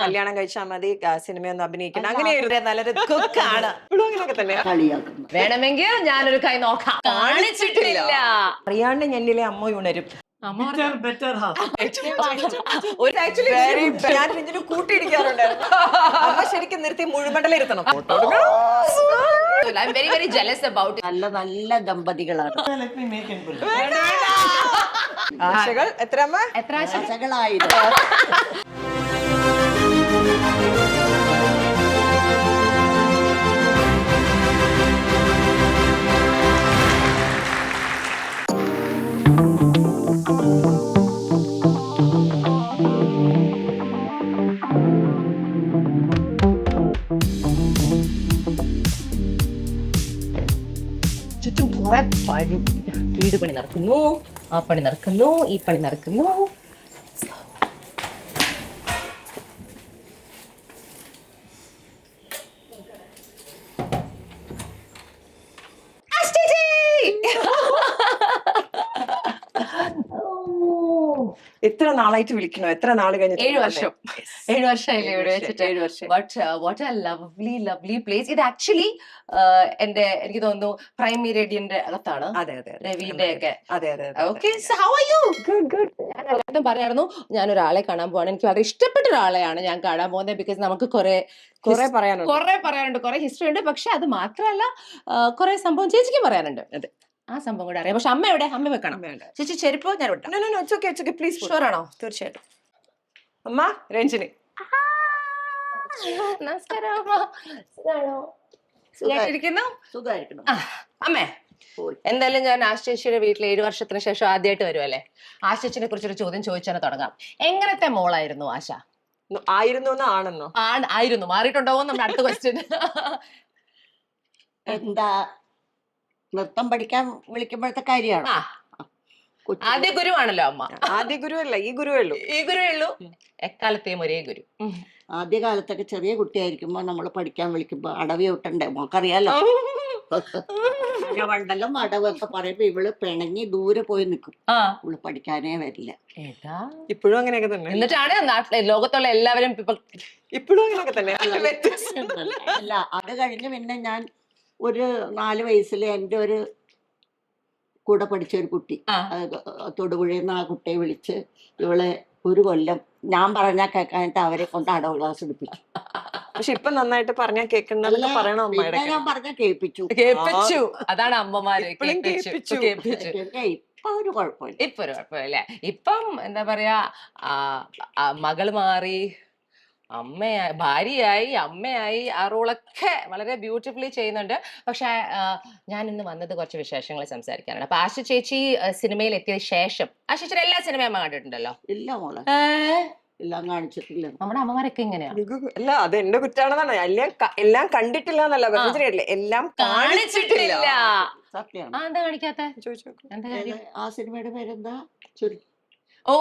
കല്യാണം കഴിച്ചാൽ മതി, സിനിമയൊന്നും അഭിനയിക്കണം, അങ്ങനെയായിരുന്നു. നല്ലൊരു കുക്കാണ്. ഇപ്പോഴും അങ്ങനെയൊക്കെ തന്നെയാ. വേണമെങ്കിൽ ഞാനൊരു കൈ നോക്കാം. കാണിച്ചിട്ടില്ല. അറിയാണ്ട് ഞെന്നിലെ അമ്മ ഉണരും. ഞാൻ ഇതിന് കൂട്ടിയിടിക്കാറുണ്ടായിരുന്നു. അമ്മ ശരിക്കും നിർത്തി മുഴുമണ്ടലിരുത്തണം. I'm very very jealous about it. നല്ല നല്ല ദമ്പതികളാണ്. ആശകൾ എത്ര അമ്മ? എത്ര ആശ? ആശകളായിരുന്നു. ചുറ്റും കുറെ പണി, വീട് പണി നടക്കുന്നു, ആ പണി നടക്കുന്നു, ഈ പണി നടക്കുന്നു. എത്ര നാളായിട്ട് വിളിക്കണോ? എത്ര നാള് കഴിഞ്ഞിട്ട്? 7 വർഷം. 7 വർഷമായില്ലേ ഇവിടെ വെച്ചിട്ട്. 7 വർഷം. What A lovely place. ഇത് ആക്ച്വലി എനിക്ക് തോന്നുന്നു പ്രൈം മീഡിയന്റെ അകത്താണ്. അതെ അതെ രവിന്റെ ഒക്കെ. അതെ അതെ. Okay, how are you? Good. ഞാൻ പറയായിരുന്നു ഞാനൊരാളെ കാണാൻ പോവാണ്. എനിക്ക് വളരെ ഇഷ്ടപ്പെട്ട ഒരാളെയാണ് ഞാൻ കാണാൻ പോകുന്നത്. ബിക്കോസ് നമുക്ക് കുറെ പറയാനുണ്ട്, കുറെ ഹിസ്റ്ററി ഉണ്ട്. പക്ഷെ അത് മാത്രമല്ല കുറെ സംഭവം ചേച്ചിക്കും പറയാനുണ്ട്. അതെ, ആ സംഭവം കൂടെ അറിയാം. പക്ഷെ അമ്മ എവിടെ? അമ്മ വെക്കണം. ചേച്ചി ചെരുപ്പ് ഞാൻ വിട്ടാം. പ്ലീസ്. ഷുവറാണോ? തീർച്ചയായിട്ടും. അമ്മ രഞ്ജിനി. നമസ്കാരം അമ്മ. സുഖായിട്ടിരിക്കുന്നു? സുഖമായിരിക്കണം. അമ്മേ, എന്തായാലും ഞാൻ ആശേഷിയുടെ വീട്ടിൽ 7 വർഷത്തിന് ശേഷം ആദ്യമായിട്ട് വരുമല്ലേ. ആശേഷിനെ കുറിച്ചൊരു ചോദ്യം ചോദിച്ചാൽ തുടങ്ങാം. എങ്ങനത്തെ മോളായിരുന്നു ആശ? ആയിരുന്നു ആണെന്നോ? ആയിരുന്നു. മാറിയിട്ടുണ്ടാവോ നമ്മുടെ അടുത്ത ക്വസ്റ്റ്യൻ. എന്താ നൃത്തം പഠിക്കാൻ വിളിക്കുമ്പോഴത്തെ കാര്യമാണ്. ആദ്യ ഗുരുവാണല്ലോ അമ്മ. ആദ്യ ഗുരുവല്ല, ഈ ഗുരുവേ ഉള്ളൂ. ഈ ഗുരുവേ ഉള്ളൂ. എക്കാലത്തെയും ഒരേ ഗുരു. ആദ്യകാലത്തൊക്കെ ചെറിയ കുട്ടിയായിരിക്കുമ്പോ നമ്മൾ പഠിക്കാൻ വിളിക്കുമ്പോ അടവി വിട്ടണ്ടേ, മോക്കറിയാലോ. മണ്ഡലം അടവൊക്കെ പറയുമ്പോ ഇവള് പിണങ്ങി ദൂരെ പോയി നിൽക്കും. ഇവള് പഠിക്കാനേ വരില്ല. ഇപ്പോഴും അങ്ങനെയൊക്കെ തന്നെ. എന്നിട്ടാണ് ലോകത്തുള്ള എല്ലാവരും ഇപ്പോഴും അങ്ങനെയൊക്കെ തന്നെ. അല്ല, അത് കഴിഞ്ഞ് പിന്നെ ഞാൻ ഒരു 4 വയസ്സിൽ എൻ്റെ ഒരു കൂടെ പഠിച്ച ഒരു കുട്ടി തൊടുപുഴയിൽ നിന്ന് ആ കുട്ടിയെ വിളിച്ച് ഇവളെ 1 കൊല്ലം ഞാൻ പറഞ്ഞാൽ കേൾക്കാനായിട്ട് അവരെ കൊണ്ട് അടവ് ക്ലാസ് എടുപ്പിച്ചു. പക്ഷെ ഇപ്പൊ നന്നായിട്ട് പറഞ്ഞാൽ കേൾക്കുന്നതൊക്കെ പറയണം അമ്മയുടെ. ഞാൻ പറഞ്ഞ കേൾപ്പിച്ചു. അതാണ് അമ്മമാര്. ഇപ്പൊ ഒരു കുഴപ്പമില്ല. ഇപ്പൊ ഒരു കുഴപ്പമില്ല. ഇപ്പം എന്താ പറയാ, മകള് മാറി, അമ്മയായി, ഭാര്യയായി, അമ്മയായി. ആ റോളൊക്കെ വളരെ ബ്യൂട്ടിഫുള്ളി ചെയ്യുന്നുണ്ട്. പക്ഷെ ഞാൻ ഇന്ന് വന്നത് കുറച്ച് വിശേഷങ്ങൾ സംസാരിക്കാനാണ്. അപ്പൊ ആശ ചേച്ചി സിനിമയിൽ എത്തിയ ശേഷം ആശ ചേച്ചി എല്ലാ സിനിമയും അമ്മ കണ്ടിട്ടുണ്ടല്ലോ? ഇല്ല മോളെ, എല്ലാം കാണിച്ചിട്ടില്ല. നമ്മുടെ അമ്മമാരൊക്കെ ഇങ്ങനെയാ. അല്ല, അത് എന്റെ കുറ്റാണെന്നാണ്. എല്ലാം കണ്ടിട്ടില്ല എന്നല്ല പറഞ്ഞിട്ടില്ല, എല്ലാം കാണിച്ചിട്ടില്ല. സത്യമാണ്. എന്താ കാണിക്കാത്ത? ആ സിനിമയുടെ പേരെന്താ? ചുരുക്കി. ഓ,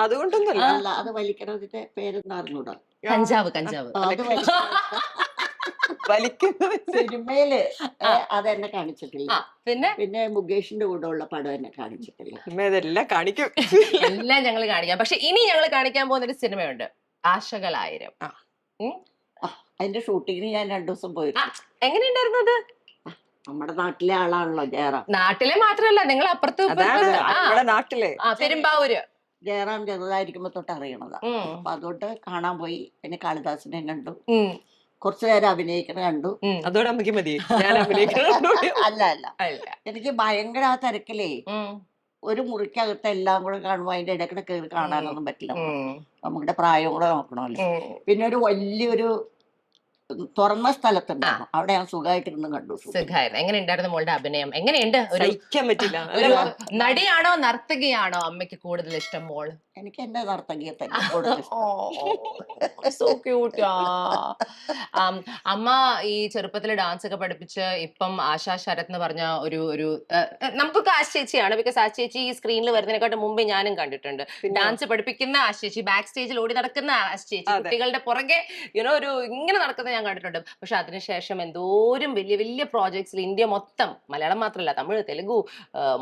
അതുകൊണ്ടൊന്നുമല്ല. അല്ല, അത് വലിക്കണതിന്റെ പേരെന്താ അറിഞ്ഞൂടാ. കഞ്ചാവ്. സിനിമയില് അതെന്നെ കാണിച്ചിട്ടില്ല. പിന്നെ മുകേഷിന്റെ കൂടെ ഉള്ള പടം എന്നെ കാണിച്ചിട്ടില്ല. ഇതെല്ലാം കാണിക്കും. എല്ലാം ഞങ്ങൾ കാണിക്കാം. പക്ഷെ ഇനി ഞങ്ങൾ കാണിക്കാൻ പോകുന്ന ഒരു സിനിമയുണ്ട്, ആശകളായിരം. അതിന്റെ ഷൂട്ടിങ്ങിന് ഞാൻ 2 ദിവസം പോയിരുന്നു. എങ്ങനെയുണ്ടായിരുന്നു അത്? നമ്മുടെ നാട്ടിലെ ആളാണല്ലോ ജയറാം. നാട്ടിലെ മാത്രല്ല, നിങ്ങൾ അപ്പുറത്ത് നാട്ടിലെ പെരുമ്പാവൂര് ജയറാം ചെറുതായിരിക്കുമ്പോ തൊട്ട് അറിയണതാ. അപ്പൊ അതുകൊണ്ട് കാണാൻ പോയി. പിന്നെ കാളിദാസിനെ കണ്ടു, കുറച്ചു നേരം അഭിനയിക്കണ കണ്ടു. അതോടെ അമ്മയ്ക്ക് മതി. അല്ല എനിക്ക് ഭയങ്കര ആ തിരക്കിലേ ഒരു മുറിക്കകത്ത് എല്ലാം കൂടെ കാണുമ്പോ അതിന്റെ ഇടയ്ക്കിടെ കയറി കാണാനൊന്നും പറ്റില്ല. നമ്മുടെ പ്രായം കൂടെ നോക്കണമല്ലോ. പിന്നെ ഒരു വലിയൊരു തുറന്ന സ്ഥലത്തുണ്ടായിരുന്നു, അവിടെ ഞാൻ സുഖമായിട്ടിരുന്ന് കണ്ടു. സുഖമായിരുന്നു. എങ്ങനെ ഉണ്ടായിരുന്നു മോളുടെ അഭിനയം? എങ്ങനെയുണ്ട്? പറ്റില്ല. നടിയാണോ നർത്തകിയാണോ അമ്മയ്ക്ക് കൂടുതൽ ഇഷ്ടം? മോള്? എനിക്ക് എന്റെ നർത്തകിയെ തന്നെ കൂടുതൽ സോ ക്യൂട്ട്. അമ്മ ഈ ചെറുപ്പത്തിൽ ഡാൻസ് ഒക്കെ പഠിപ്പിച്ച് ഇപ്പം ആശാ ശരത് എന്ന് പറഞ്ഞ ഒരു നമുക്കൊക്കെ ആശ ചേച്ചിയാണ്. ബിക്കോസ് ആശ ചേച്ചി ഈ സ്ക്രീനിൽ വരുന്നതിനെക്കാട്ടും മുമ്പേ ഞാനും കണ്ടിട്ടുണ്ട്. ഡാൻസ് പഠിപ്പിക്കുന്ന ആശ ചേച്ചി, ബാക്ക് സ്റ്റേജിൽ ഓടി നടക്കുന്ന ആശ ചേച്ചി, കുട്ടികളുടെ പുറകെ ഒരു ഇങ്ങനെ നടക്കുന്ന ഞാൻ കണ്ടിട്ടുണ്ട്. പക്ഷെ അതിനുശേഷം എന്തോരം വലിയ വലിയ പ്രോജക്ട്സിൽ ഇന്ത്യ മൊത്തം, മലയാളം മാത്രമല്ല, Tamil, Telugu,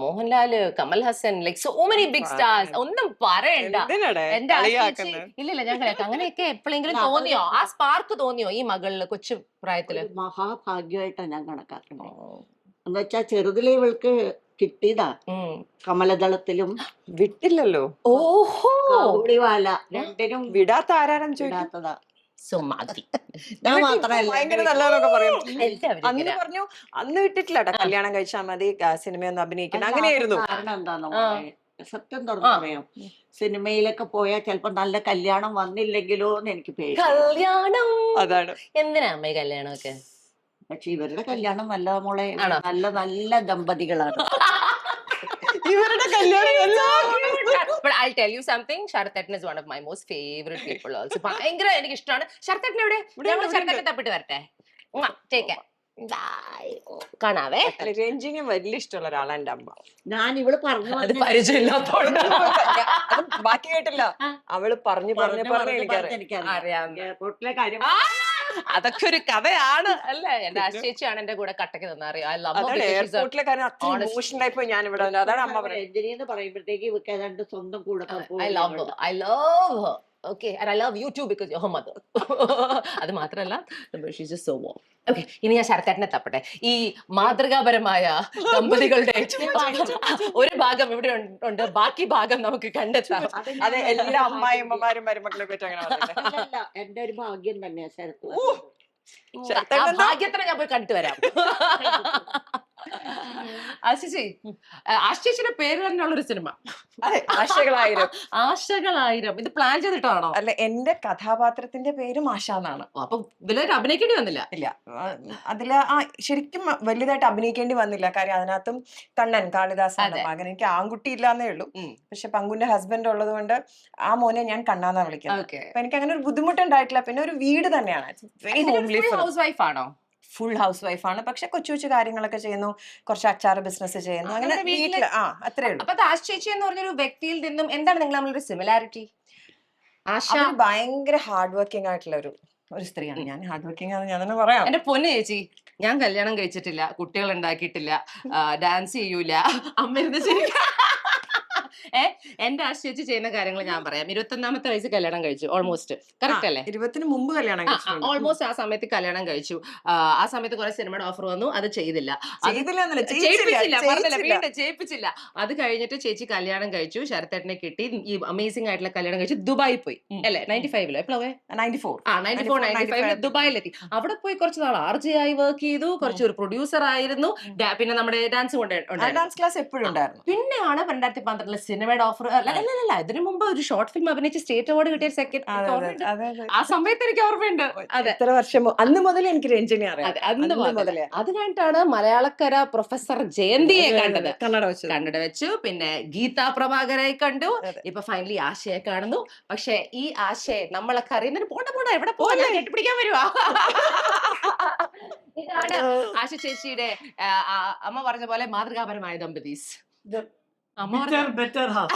Mohanlal, Kamal Haasan, like so many big stars. ഒന്നും പറയണ്ട. വേണ്ട. എന്തിനാടെ എന്റെ ആശേച്ചി കളിയാക്കുന്നെ? ഇല്ലില്ല ഞാൻ കളിയാക്കാം. അങ്ങനെയൊക്കെ എപ്പോഴെങ്കിലും അല്ല, തോന്നിയോ, ആ സ്പാർക്ക് തോന്നിയോ ഈ മകളില് കൊച്ചു പ്രായത്തില്? ഒരു മഹാഭാഗ്യമായിട്ടാണ് ഞാൻ കണക്കാക്കുന്നത്. എന്ന് വെച്ചാ ചെറുതിലെ ഇവൾക്ക് കിട്ടിയതാ കമലദളത്തിലും വിട്ടില്ലല്ലോ. ഓഹോ കാബൂളിവാല രണ്ടിനും വിടാത്ത ആരാരം ചോദിക്കും. വിടാത്തതാ. സുമതി. ഞാൻ ഇപ്പൊ മാത്രല്ല ഭയങ്കര നല്ലതൊക്കെ പറയും. എല്ലാവരും അന്ന് ഇങ്ങനെ. പറഞ്ഞു, അന്ന് വിട്ടിട്ടില്ല ട്ടോ, കല്യാണം കഴിച്ചാൽ മതി, സിനിമയൊന്നും അഭിനയിക്കണം, അങ്ങനെയായിരുന്നു. കാരണം എന്താന്ന് സത്യം തുറന്നു പറയാം, സിനിമയിലൊക്കെ പോയാൽ ചിലപ്പോ നല്ല കല്യാണം വന്നില്ലെങ്കിലോ എന്ന് എനിക്ക് പേടി. കല്യാണം അതാണ്. എന്തിനാ അമ്മ ഈ കല്യാണമൊക്കെ? പക്ഷെ ഇവരുടെ കല്യാണം നല്ല മോളെ, ആണോ? നല്ല നല്ല ദമ്പതികളാണ്. ഇവരുടെ കല്യാണം But I'll tell you something, Sharathatna is one of my most favorite people also. ഭയങ്കര എനിക്ക് ഇഷ്ടമാണ്. ശരത്തേട്ടൻ എവിടെ? ഞങ്ങൾ ശരത്തേട്ടനെ തപ്പിട്ട് വരട്ടെ. Take care. Bye. കാണാവേ. രഞ്ജിനി വലിയ ഇഷ്ടമുള്ള ഒരാളാണ് എന്റെ അമ്മ. ഞാൻ ഇവള് പറഞ്ഞു അത് പരിചയമില്ലാത്തോണ്ട് അത് ബാക്കി കേട്ടില്ല. അവള് പറഞ്ഞു എനിക്കറിയാം. അറിയാം. എയർപോർട്ടിലെ കാര്യം അതൊക്കെ ഒരു കഥയാണ് അല്ലേ? എന്റെ ആശേച്ചിയാണ് എന്റെ കൂടെ കട്ടക്ക് തന്നെ അറിയാം. I love her അതാണ് because she's a എയർപോർട്ടിലെ കാര്യം. അത്ര honest. ഇമോഷണൽ ആയി പോയി ഞാൻ ഇവിടെ വന്നത്. അതാണ് അമ്മ പറയുന്നത്. രഞ്ജനി എന്ന് പറയുമ്പോഴത്തേക്ക് ഇവക്ക് ഏതാണ്ട് സ്വന്തം കൂടെ I love her. I love her. Okay, and I love you too because you're her mother. അത് മാത്രല്ല, she's just so warm. Okay, ഇനി ഞാൻ ശരത്തേട്ടനെ തപ്പട്ടെ. ഈ മാതൃകാപരമായ ദമ്പതികളുടെ ഒരു ഭാഗം ഇവിടെ ഉണ്ട്, ബാക്കി ഭാഗം നമുക്ക് കണ്ടെത്താം. അതെ, എല്ലാ അമ്മായിയമ്മമാരും മരുമക്കളെ പറ്റി അങ്ങനെ പറഞ്ഞില്ലേ? അല്ല, എന്റെ ഒരു ഭാഗ്യം തന്നെയാ ശരത്ത്. ആ ഭാഗ്യത്തിന് ഞാൻ പോയി കണ്ടിട്ട് വരാം. ആശിച്ചിന്റെ പേര് തന്നെയുള്ള ഒരു സിനിമ. അതെ, ആശകളായിരം. ആശകളായിരം. ഇത് പ്ലാൻ ചെയ്തിട്ടാണോ? അല്ല, എന്റെ കഥാപാത്രത്തിന്റെ പേരും ആശ എന്നാണ്. അപ്പൊ ഇതിലായിട്ട് അഭിനയിക്കേണ്ടി വന്നില്ല? ഇല്ല, അതില് ശരിക്കും വലുതായിട്ട് അഭിനയിക്കേണ്ടി വന്നില്ല. കാര്യം അതിനകത്തും കണ്ണൻ കാളിദാസാണ് മകൻ. എനിക്ക് ആൺകുട്ടി ഇല്ലാന്നേ ഉള്ളൂ. പക്ഷെ പങ്കുന്റെ ഹസ്ബൻഡ് ഉള്ളത് കൊണ്ട് ആ മോനെ ഞാൻ കണ്ണാന്നാ വിളിക്കുന്നത്. അപ്പൊ എനിക്ക് അങ്ങനെ ഒരു ബുദ്ധിമുട്ടുണ്ടായിട്ടില്ല. പിന്നെ ഒരു വീട് തന്നെയാണ്. ഹൗസ് വൈഫ് ആണോ? ഫുൾ ഹൗസ് വൈഫാണ്. പക്ഷെ കൊച്ചു കൊച്ചു കാര്യങ്ങളൊക്കെ ചെയ്യുന്നു, കുറച്ച് അച്ചാറ് ബിസിനസ് ചെയ്യുന്നു, അങ്ങനെ വീട്ടില് അത്രേ ഉള്ളൂ. അപ്പൊ ആശ ചേച്ചി എന്ന് പറഞ്ഞൊരു വ്യക്തിയിൽ നിന്നും എന്താണ് നിങ്ങൾ തമ്മിലൊരു സിമിലാരിറ്റി? ആശ ഭയങ്കര ഹാർഡ് വർക്കിംഗ് ആയിട്ടുള്ള ഒരു സ്ത്രീയാണ്. ഞാൻ ഹാർഡ് വർക്കിംഗ് ആണ്, ഞാൻ തന്നെ പറയാം. എന്റെ പൊന്നു ചേച്ചി, ഞാൻ കല്യാണം കഴിച്ചിട്ടില്ല, കുട്ടികൾ ഉണ്ടാക്കിയിട്ടില്ല, ഡാൻസ് ചെയ്യൂല, അമ്മ ഇരുന്ന് ശരിക്കും എന്റെ ആശിച്ച് ചെയ്യുന്ന കാര്യങ്ങൾ ഞാൻ പറയാം. 21ാമത്തെ വയസ്സ് കല്യാണം കഴിച്ചു, ഓൾമോസ്റ്റ്. കറക്റ്റ് അല്ലേ? 20ന് മുമ്പ് കല്യാണം കഴിച്ചു. ഓൾമോസ്റ്റ് ആ സമയത്ത് കല്യാണം കഴിച്ചു. ആ സമയത്ത് കുറെ സിനിമയുടെ ഓഫർ വന്നു, അത് ചെയ്തില്ല. ചെയ്യിപ്പിച്ചില്ല. അത് കഴിഞ്ഞിട്ട് ചേച്ചി കല്യാണം കഴിച്ചു, ശരത്തേട്ടനെ കിട്ടി, ഈ അമേസിംഗ് ആയിട്ടുള്ള കല്യാണം കഴിച്ചു, ദുബായി പോയി അല്ലേ? 95 എപ്പോഴേ? 94 ദുബായിലെത്തി. അവിടെ പോയി കുറച്ച് നാൾ RJ ആയി വർക്ക് ചെയ്തു, കുറച്ച് ഒരു പ്രൊഡ്യൂസർ ആയിരുന്നു, പിന്നെ നമ്മുടെ ഡാൻസ് ഡാൻസ് ക്ലാസ് എപ്പോഴും ഉണ്ടായിരുന്നു. പിന്നെയാണ് 2012 സിനിമയുടെ ഓഫർ. അല്ല, ഇതിനു മുമ്പ് ഒരു ഷോർട്ട് ഫിലിം അഭിനയിച്ച് സ്റ്റേറ്റ് അവാർഡ് കിട്ടിയ സെക്കൻഡ്. ആ സമയത്ത് എനിക്ക് ഓർമ്മയുണ്ട്. എത്ര വർഷം അന്ന് മുതൽ എനിക്ക് രഞ്ജനി അറിയാം. അത് കഴിഞ്ഞിട്ടാണ് മലയാളക്കര പ്രൊഫസർ ജയന്തിയെ കണ്ടത്, കന്നഡ വെച്ചു. പിന്നെ ഗീതാ പ്രഭാകരെ കണ്ടു, ഇപ്പൊ ഫൈനലി ആശയെ കാണുന്നു. പക്ഷെ ഈ ആശയെ നമ്മളൊക്കെ അറിയുന്നതിന് പോണ്ട എവിടെ പോകാൻ കെട്ടിപ്പിടിക്കാൻ വരുവാ. ഇതാണ് ആശ ചേച്ചിയുടെ അമ്മ പറഞ്ഞ പോലെ മാതൃകാപരമായ ദമ്പതീസ്. Better half.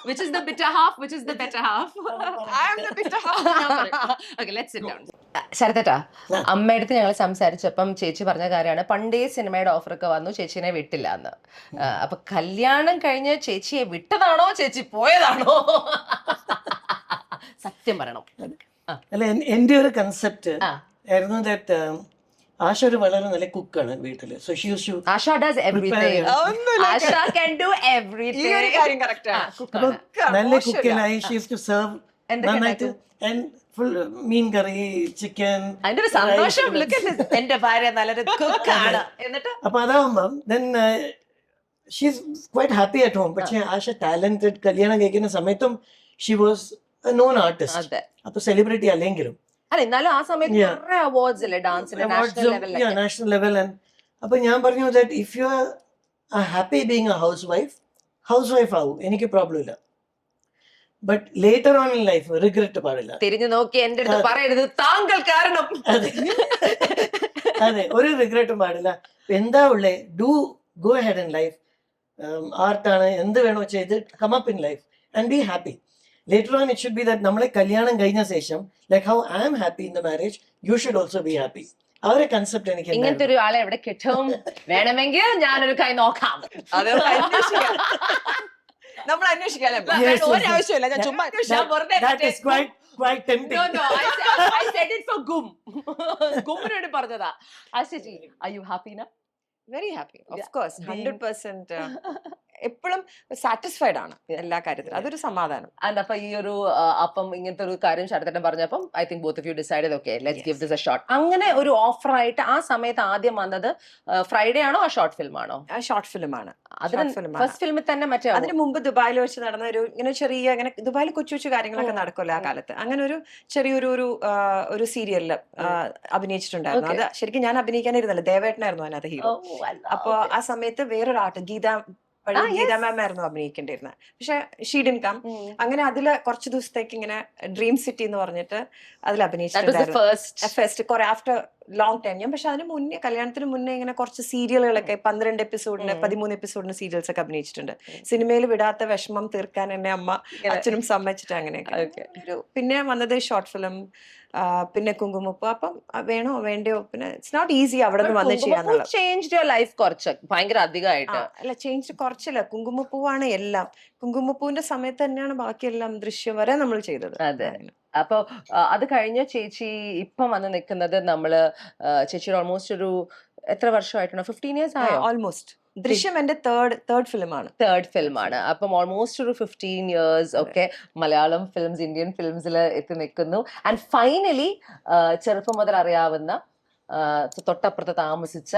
Which is the bitter half? Which is the better half? I am the bitter half. Okay, let's sit down. ശരത്തേട്ടാ, അമ്മയടുത്ത് ഞങ്ങൾ സംസാരിച്ചപ്പം ചേച്ചി പറഞ്ഞ കാര്യമാണ്, പണ്ടേ സിനിമയുടെ ഓഫറൊക്കെ വന്നു, ചേച്ചിനെ വിട്ടില്ല എന്ന്. അപ്പൊ കല്യാണം കഴിഞ്ഞ് ചേച്ചിയെ വിട്ടതാണോ ചേച്ചി പോയതാണോ? സത്യം പറയണം. അല്ല, എന്റെ ഒരു കൺസെപ്റ്റ് ആയിരുന്നു ദാറ്റ് ആശ ഒരു വളരെ നല്ല കുക്കാണ് വീട്ടില്. So she use to Asha does everything. Asha can do everything. ഈ ഒരു കാര്യം കറക്റ്റ് ആണ്. അപ്പൊ നല്ല കുക്കിനായി ഷീ യൂസ് ടു സെർവ് നന്നായിട്ട് and full mean curry, chicken. അതിന്റെ ഒരു സന്തോഷം. എന്റെ ഭാര്യ നല്ലൊരു കുക്കാണ് എന്നിട്ട് അപ്പൊ അതാവുമ്പം then she is quite happy at home. പക്ഷേ ആശ ടാലന്റഡ്. കല്യാണം കഴിക്കുന്ന സമയത്തും she was a known artist. അപ്പൊ സെലിബ്രിറ്റി അല്ലെങ്കിലും അല്ല, എന്നാലും ആ സമയത്ത് കുറെ അവാർഡ്സ് അല്ലേ ഡാൻസിന്റെ, നാഷണൽ ലെവൽ. അപ്പൊ ഞാൻ പറഞ്ഞു that if you are happy being A house wife ആവും, എനിക്ക് പ്രോബ്ലം ഇല്ല. But later on in life regret പാടില്ല. തിരിഞ്ഞു നോക്കി എന്റെ അടുത്ത് പറയരുത് താങ്കൾ കാരണം. അതെ, ഒരു റിഗ്രറ്റും പാടില്ല. എന്താ ഉള്ളേ, do go ahead in life. ആർട്ടാണ്, എന്ത് വേണോ ചെയ്ത് come up in life and be happy. Later on, it should be that നമ്മളെ കല്യാണം കഴിഞ്ഞ ശേഷം, like how I am happy in the marriage, you should also be happy. ആ ഒരു കൺസെപ്റ്റ് എനിക്ക് ഇങ്ങനത്തെ ഒരു ആളെ എവിടെ കിട്ടും? വേണമെങ്കിൽ ഞാനൊരു കൈ നോക്കാം. നമ്മൾ അന്വേഷിക്കാനേ Yes, yes, ഒരാവശ്യമില്ല ഞാൻ ചുമ്മാ ഞാൻ വെറുതെ That is quite tempting. I said it for ഗും ഗുമ്മിന് വേണ്ടി പറഞ്ഞതാ ആശേച്ചി are you happy now? Very happy of course 100% എപ്പോഴും സാറ്റിസ്ഫൈഡ് ആണ് എല്ലാ കാര്യത്തിലും അതൊരു സമാധാനം. ആൻഡ് അപ്പൊ ഈ ഒരു അപ്പം ഇങ്ങനത്തെ ഒരു കാര്യം ശരത്തേട്ടൻ പറഞ്ഞപ്പം I think both of U decided okay let's give this A shot. അങ്ങനെ ഒരു ഓഫർ ആയിട്ട് ആ സമയത്ത് ആദ്യം വന്നത് ഫ്രൈഡേ ആണോ ആ ഷോർട്ട് ഫിലിം ആണോ? ഷോർട്ട് ഫിലിമാണ്. അതിന് ഫസ്റ്റ് ഫിലിമിൽ തന്നെ മറ്റേ അതിന് മുമ്പ് ദുബായിൽ വെച്ച് നടന്ന ഒരു ഇങ്ങനെ ചെറിയ ഇങ്ങനെ ദുബായിൽ കൊച്ചു കൊച്ചു കാര്യങ്ങളൊക്കെ നടക്കുമല്ലോ ആ കാലത്ത്. അങ്ങനെ ഒരു ചെറിയൊരു ഒരു സീരിയലില് അഭിനയിച്ചിട്ടുണ്ടായിരുന്നു. അത് ശരിക്കും ഞാൻ അഭിനയിക്കാനിരുന്നല്ലോ, ദേവേട്ടനായിരുന്നു അതിനകത്ത് ഹീറോ. അപ്പൊ ആ സമയത്ത് വേറൊരു ആർട്ട് ഗീത മാം ആയിരുന്നു അഭിനയിക്കേണ്ടിരുന്നത്. പക്ഷെ ഷീ ഡിഡ്ന്റ് കം. അങ്ങനെ അതില് കുറച്ച് ദിവസത്തേക്ക് ഇങ്ങനെ ഡ്രീം സിറ്റി എന്ന് പറഞ്ഞിട്ട് അതിൽ അഭിനയിച്ചിട്ടുണ്ടായിരുന്നു ഫസ്റ്റ് കുറെ ആഫ്റ്റർ ലോങ് ടൈം. ഞാൻ പക്ഷെ അതിന് മുന്നേ കല്യാണത്തിന് മുന്നേ ഇങ്ങനെ കുറച്ച് സീരിയലുകളൊക്കെ 12 എപ്പിസോഡിന് 13 എപ്പിസോഡിന് സീരിയൽസ് ഒക്കെ അഭിനയിച്ചിട്ടുണ്ട്. സിനിമയിൽ വിടാത്ത വിഷമം തീർക്കാൻ എന്നെ അമ്മ അച്ഛനും സമ്മതിച്ചിട്ട് അങ്ങനെയൊക്കെ. പിന്നെ വന്നത് ഷോർട്ട് ഫിലിം, പിന്നെ കുങ്കുമപ്പൂ. അപ്പം വേണോ വേണ്ടയോ, പിന്നെ ഇറ്റ്സ് നോട്ട് ഈസി അവിടെ നിന്ന് വന്ന് ചെയ്യാന്നുള്ളത്. ചേഞ്ച് യുവർ ലൈഫ് കുറച്ച് ഭയങ്കര അധികമായിട്ട് അല്ല, ചേഞ്ച് കുറച്ചില്ല. കുങ്കുമപ്പൂവാണ് എല്ലാം. കുങ്കുമപ്പൂവിന്റെ സമയത്ത് തന്നെയാണ് ബാക്കിയെല്ലാം ദൃശ്യം വരെ നമ്മൾ ചെയ്തത്. അതെ. അപ്പൊ അത് കഴിഞ്ഞ ചേച്ചി ഇപ്പം വന്ന് നിൽക്കുന്നത് നമ്മള് ചേച്ചിയുടെ ഓൾമോസ്റ്റ് ഒരു എത്ര വർഷമായിട്ടാണ്? 15 years ആയോ? ഓൾമോസ്റ്റ്. ദൃശ്യം എന്റെ തേർഡ് ഫിലിമാണ്. തേർഡ് ഫിലിമാണ്. അപ്പം ഓൾമോസ്റ്റ് ഒരു 15 years ഒക്കെ മലയാളം ഫിലിംസ്, ഇന്ത്യൻ ഫിലിംസിൽ എത്തി നിൽക്കുന്നു. ആൻഡ് ഫൈനലി ചെറുപ്പം മുതൽ അറിയാവുന്ന തൊട്ടപ്പുറത്ത് താമസിച്ച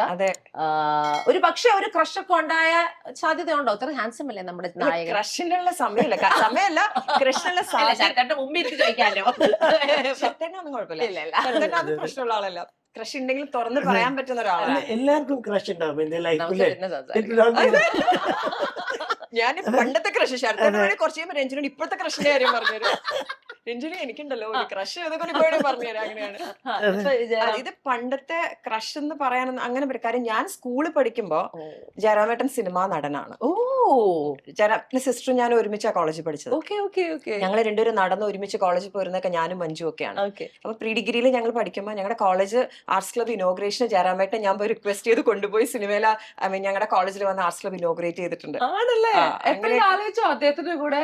ഒരു പക്ഷെ ഒരു ക്രഷ് ഒക്കെ ഉണ്ടായ സാധ്യതയുണ്ടോ? അത്ര ഹാൻസം അല്ലേ നമ്മുടെ നായകൻ? ക്രഷിനുള്ള സമയമല്ല ക്രഷിനുള്ള ശരത്തേട്ടന്റെ മുമ്പിൽ ഇരിച്ച് ചോദിക്കാലോ. ശരത്തേട്ടനൊന്നും കുഴപ്പമില്ല. ശരത്തേട്ടനൊന്നും പ്രശ്നമുള്ള ആളല്ല. ക്രഷ് ഉണ്ടെങ്കിൽ തുറന്ന് പറയാൻ പറ്റുന്ന ഒരാളാണ്. എല്ലാവർക്കും ക്രഷ് ഉണ്ടാവും എന്റെ ലൈഫിൽ. ഞാൻ പണ്ടത്തെ ക്രഷ് ശരത്തേട്ടനോട് കുറച്ച് കഴിയുമ്പോൾ രഞ്ജനോട് ഇപ്പോഴത്തെ ക്രഷിന്റെ കാര്യം പറഞ്ഞുതരും. രഞ്ജന എനിക്കുണ്ടല്ലോ ഒരു ക്രഷ് ഇതൊക്കെ പറഞ്ഞുതരാം. അങ്ങനെയാണ് ഇത് പണ്ടത്തെ ക്രഷ് എന്ന് പറയാനൊന്നും അങ്ങനെ പറ്റും. കാര്യം ഞാൻ സ്കൂളിൽ പഠിക്കുമ്പോ ജയറാമേട്ടൻ സിനിമാ നടനാണ്. ജയറാമേട്ടന്റെ സിസ്റ്ററും ഞാൻ ഒരുമിച്ചാ കോളേജിൽ പഠിച്ചത്. ഞങ്ങൾ രണ്ടുപേരും നടന്ന് ഒരുമിച്ച് കോളേജിൽ പോയിരുന്നൊക്കെ ഞാനും മഞ്ജു ഒക്കെയാണ്. അപ്പൊ പ്രീ ഡിഗ്രിയിൽ ഞങ്ങൾ പഠിക്കുമ്പോൾ ഞങ്ങളുടെ കോളേജ് ആർട്സ് ക്ലബ് ഇനോഗ്രേഷന് ജയറാമേട്ടൻ ഞാൻ പോയി റിക്വസ്റ്റ് ചെയ്ത് കൊണ്ടുപോയി സിനിമയില ഞങ്ങളുടെ കോളേജിൽ വന്ന് ആർട്സ് ക്ലബ് ഇനോഗ്രേറ്റ് ചെയ്തിട്ടുണ്ട്. അദ്ദേഹത്തിന്റെ കൂടെ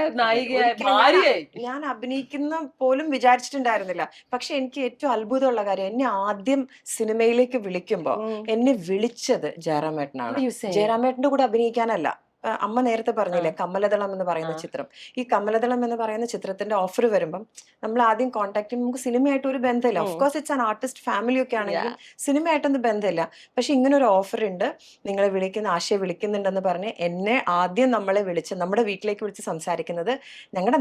ഞാൻ അഭിനയിക്കുന്ന പോലും വിചാരിച്ചിട്ടുണ്ടായിരുന്നില്ല. പക്ഷെ എനിക്ക് ഏറ്റവും അത്ഭുതമുള്ള കാര്യം, എന്നെ ആദ്യം സിനിമയിലേക്ക് വിളിക്കുമ്പോ എന്നെ വിളിച്ചത് ജയറാമേട്ടനാണ്. ജയറാമേട്ടന്റെ കൂടെ അഭിനയിക്കാനല്ല. അമ്മ നേരത്തെ പറഞ്ഞില്ലേ കമലദളം എന്ന് പറയുന്ന ചിത്രം. ഈ കമലദളം എന്ന് പറയുന്ന ചിത്രത്തിന്റെ ഓഫർ വരുമ്പം നമ്മൾ ആദ്യം കോൺടാക്ട് ചെയ്യുമ്പോൾ നമുക്ക് സിനിമയായിട്ട് ഒരു ബന്ധമില്ല. Of course it's an artist family ഒക്കെ ആണെങ്കിലും സിനിമയായിട്ടൊന്നും ബന്ധമില്ല. പക്ഷെ ഇങ്ങനെ ഒരു ഓഫർ ഉണ്ട്, നിങ്ങളെ ആശയെ വിളിക്കുന്നുണ്ടെന്ന് പറഞ്ഞ് എന്നെ ആദ്യം നമ്മളെ വിളിച്ച് നമ്മുടെ വീട്ടിലേക്ക് വിളിച്ച് സംസാരിക്കുന്നത് ഞങ്ങളുടെ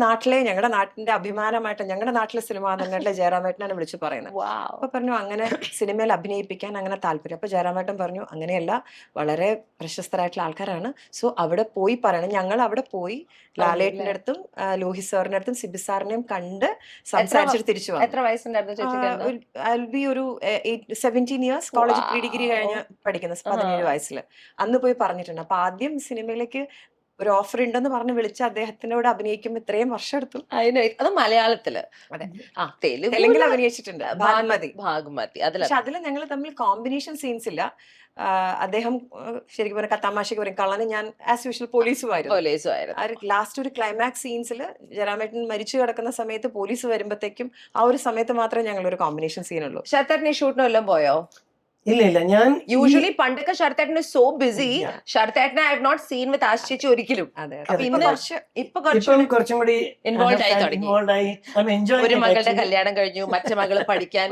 നാട്ടിന്റെ അഭിമാനമായിട്ട് ഞങ്ങളുടെ നാട്ടിലെ സിനിമ നന്നായിട്ടുള്ള ജയറാമേട്ടനാണ് വിളിച്ച് പറയുന്നത്. അപ്പൊ പറഞ്ഞു അങ്ങനെ സിനിമയിൽ അഭിനയിപ്പിക്കാൻ അങ്ങനെ താല്പര്യം. അപ്പൊ ജയറാമേട്ടൻ പറഞ്ഞു അങ്ങനെയല്ല, വളരെ പ്രശസ്തരായിട്ടുള്ള ആൾക്കാരാണ്, സോ അവിടെ പോയി പറയണം. ഞങ്ങൾ അവിടെ പോയി ലാലേട്ടന്റെ അടുത്തും ലോഹി സാറിന്റെ അടുത്തും സിബി സാറിനെയും കണ്ട് സംസാരിച്ചിട്ട് തിരിച്ചു വന്നു. എത്ര വയസ്സുണ്ടായിരുന്നു? ഒരു 17 years കോളേജ് പ്രീ ഡിഗ്രി കഴിഞ്ഞ് പഠിക്കുന്ന 17 വയസ്സിൽ അന്ന് പോയി പറഞ്ഞിട്ടുണ്ട്. അപ്പൊ ആദ്യം സിനിമയിലേക്ക് ഒരു ഓഫർ ഉണ്ടെന്ന് പറഞ്ഞ് വിളിച്ച അദ്ദേഹത്തിനോട് അഭിനയിക്കുമ്പോൾ ഇത്രയും വർഷം എടുത്തു. അത് മലയാളത്തില് തെലുങ്കിൽ അഭിനയിച്ചിട്ടുണ്ട്, ഭാഗ്മതി. പക്ഷെ അതിൽ ഞങ്ങൾ തമ്മിൽ കോമ്പിനേഷൻ സീൻസ് ഇല്ല. അദ്ദേഹം ശരിക്കും പറഞ്ഞ തമാശക്ക് പറയും കള്ളന് ഞാൻ ആസ് യൂഷ്വൽ പോലീസുമായിരുന്നു. ലാസ്റ്റ് ഒരു ക്ലൈമാക്സ് സീൻസിൽ ജയറാമേട്ടൻ മരിച്ചു കിടക്കുന്ന സമയത്ത് പോലീസ് വരുമ്പോഴത്തേക്കും ആ ഒരു സമയത്ത് മാത്രമേ ഞങ്ങൾ ഒരു കോമ്പിനേഷൻ സീനുള്ളൂ. ശരത്തേട്ടനെ ഷൂട്ടിനും എല്ലാം പോയോ? ഇല്ല ഞാൻ യൂഷ്വലി പണ്ടൊക്കെ ശരത്തേട്ടൻ സോ ബിസി, ശരത്തേട്ടനെ I have not seen with ആശ് ചേച്ചി ഒരിക്കലും. ഇപ്പൊ കുറച്ചും കൂടി ഇൻവോൾവ് ആയി തുടങ്ങി. ഒരു മകളുടെ കല്യാണം കഴിഞ്ഞു, മറ്റു മകള് പഠിക്കാൻ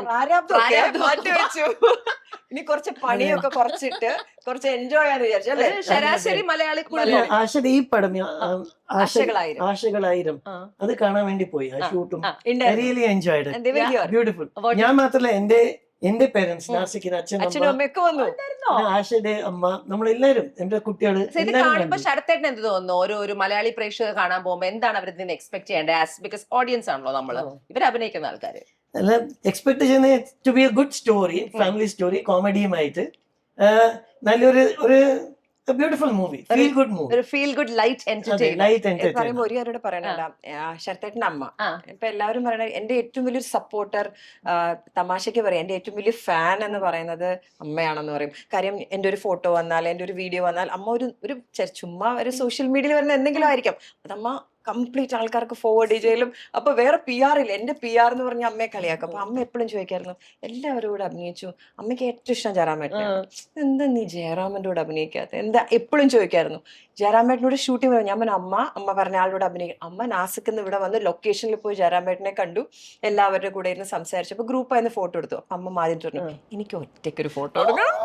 ഇനി കുറച്ച് പണിയൊക്കെ കുറച്ചിട്ട് കുറച്ച് എൻജോയ് ചെയ്യാന്ന് വിചാരിച്ചു അല്ലേ? ശരാശരി മലയാളി ആശയുടെ ഈ പടം ആശകളായിരം അത് കാണാൻ വേണ്ടി പോയി. ആ ഷൂട്ടും റിയലി എൻജോയ്ഡ്, ബ്യൂട്ടിഫുൾ. ഞാൻ മാത്രല്ല എന്റെ പേരൻസ് നാസിക്കിന് അച്ഛനും അമ്മയൊക്കെ വന്നു, ആശയുടെ അമ്മ, നമ്മളെല്ലാരും എന്റെ കുട്ടികള്. ശരത്തേട്ടൻ എന്ത് തോന്നുന്നു ഒരു മലയാളി പ്രേക്ഷകർ കാണാൻ പോകുമ്പോ എന്താണ് അവർ ഇതിന് എക്സ്പെക്ട് ചെയ്യേണ്ടത്? ബിക്കോസ് ഓഡിയൻസ് ആണല്ലോ നമ്മള്, ഇവർ അഭിനയിക്കുന്ന ആൾക്കാര്. അല്ല, എക്സ്പെക്ട് ചെയ്യുന്നത് to be a good story, family story, കോമഡിയുമായിട്ട് നല്ലൊരു a beautiful movie, feel good movie. ഒരു ഫീൽ ഗുഡ് ലൈറ്റ് അതെ, എന്റർടൈനർ. light ഇത് entertainment. പറയുമ്പോ ഒരു കാരോട് പറയണല്ല, ശരത്തേട്ടന്റെ അമ്മ ഇപ്പൊ എല്ലാവരും പറയണ എന്റെ ഏറ്റവും വലിയൊരു സപ്പോർട്ടർ, തമാശക്ക് പറയാം എന്റെ ഏറ്റവും വലിയ ഫാൻ എന്ന് പറയുന്നത് അമ്മയാണെന്ന് പറയും. കാര്യം എന്റെ ഒരു ഫോട്ടോ വന്നാൽ, എന്റെ ഒരു വീഡിയോ വന്നാൽ അമ്മ ഒരു ചുമ്മാ ഒരു സോഷ്യൽ മീഡിയയിൽ വരുന്ന എന്തെങ്കിലും ആയിരിക്കാം, അതമ്മ കംപ്ലീറ്റ് ആൾക്കാർക്ക് ഫോർവേഡ് ചെയ്യലും. അപ്പൊ വേറെ PR ഇല്ല, എന്റെ PR എന്ന് പറഞ്ഞ അമ്മയെ കളിയാക്കും. അപ്പൊ അമ്മ എപ്പോഴും ചോദിക്കായിരുന്നു, എല്ലാവരും കൂടെ അഭിനയിച്ചു, അമ്മയ്ക്ക് ഏറ്റവും ഇഷ്ടം ജയറാമേട്ടനാണ്, എന്താ നീ ജയറാമന്റെ കൂടെ അഭിനയിക്കാത്ത, എന്താ എപ്പോഴും ചോദിക്കായിരുന്നു. ജയറാമേട്ടനോട് ഷൂട്ടിംഗ് പറഞ്ഞു, ഞാൻ പറഞ്ഞു അമ്മ പറഞ്ഞ ആളോട് അഭിനയിക്കും. അമ്മ നാസിക്കിന്ന് ഇവിടെ വന്ന് ലൊക്കേഷനിൽ പോയി ജയറാമേട്ടനെ കണ്ടു, എല്ലാവരുടെ കൂടെ ഇരുന്ന് സംസാരിച്ചു. അപ്പൊ ഗ്രൂപ്പായിരുന്നു ഫോട്ടോ എടുത്തു. അപ്പൊ അമ്മ ആദ്യം പറഞ്ഞു, എനിക്ക് ഒറ്റയ്ക്കൊരു ഫോട്ടോ എടുക്കണം.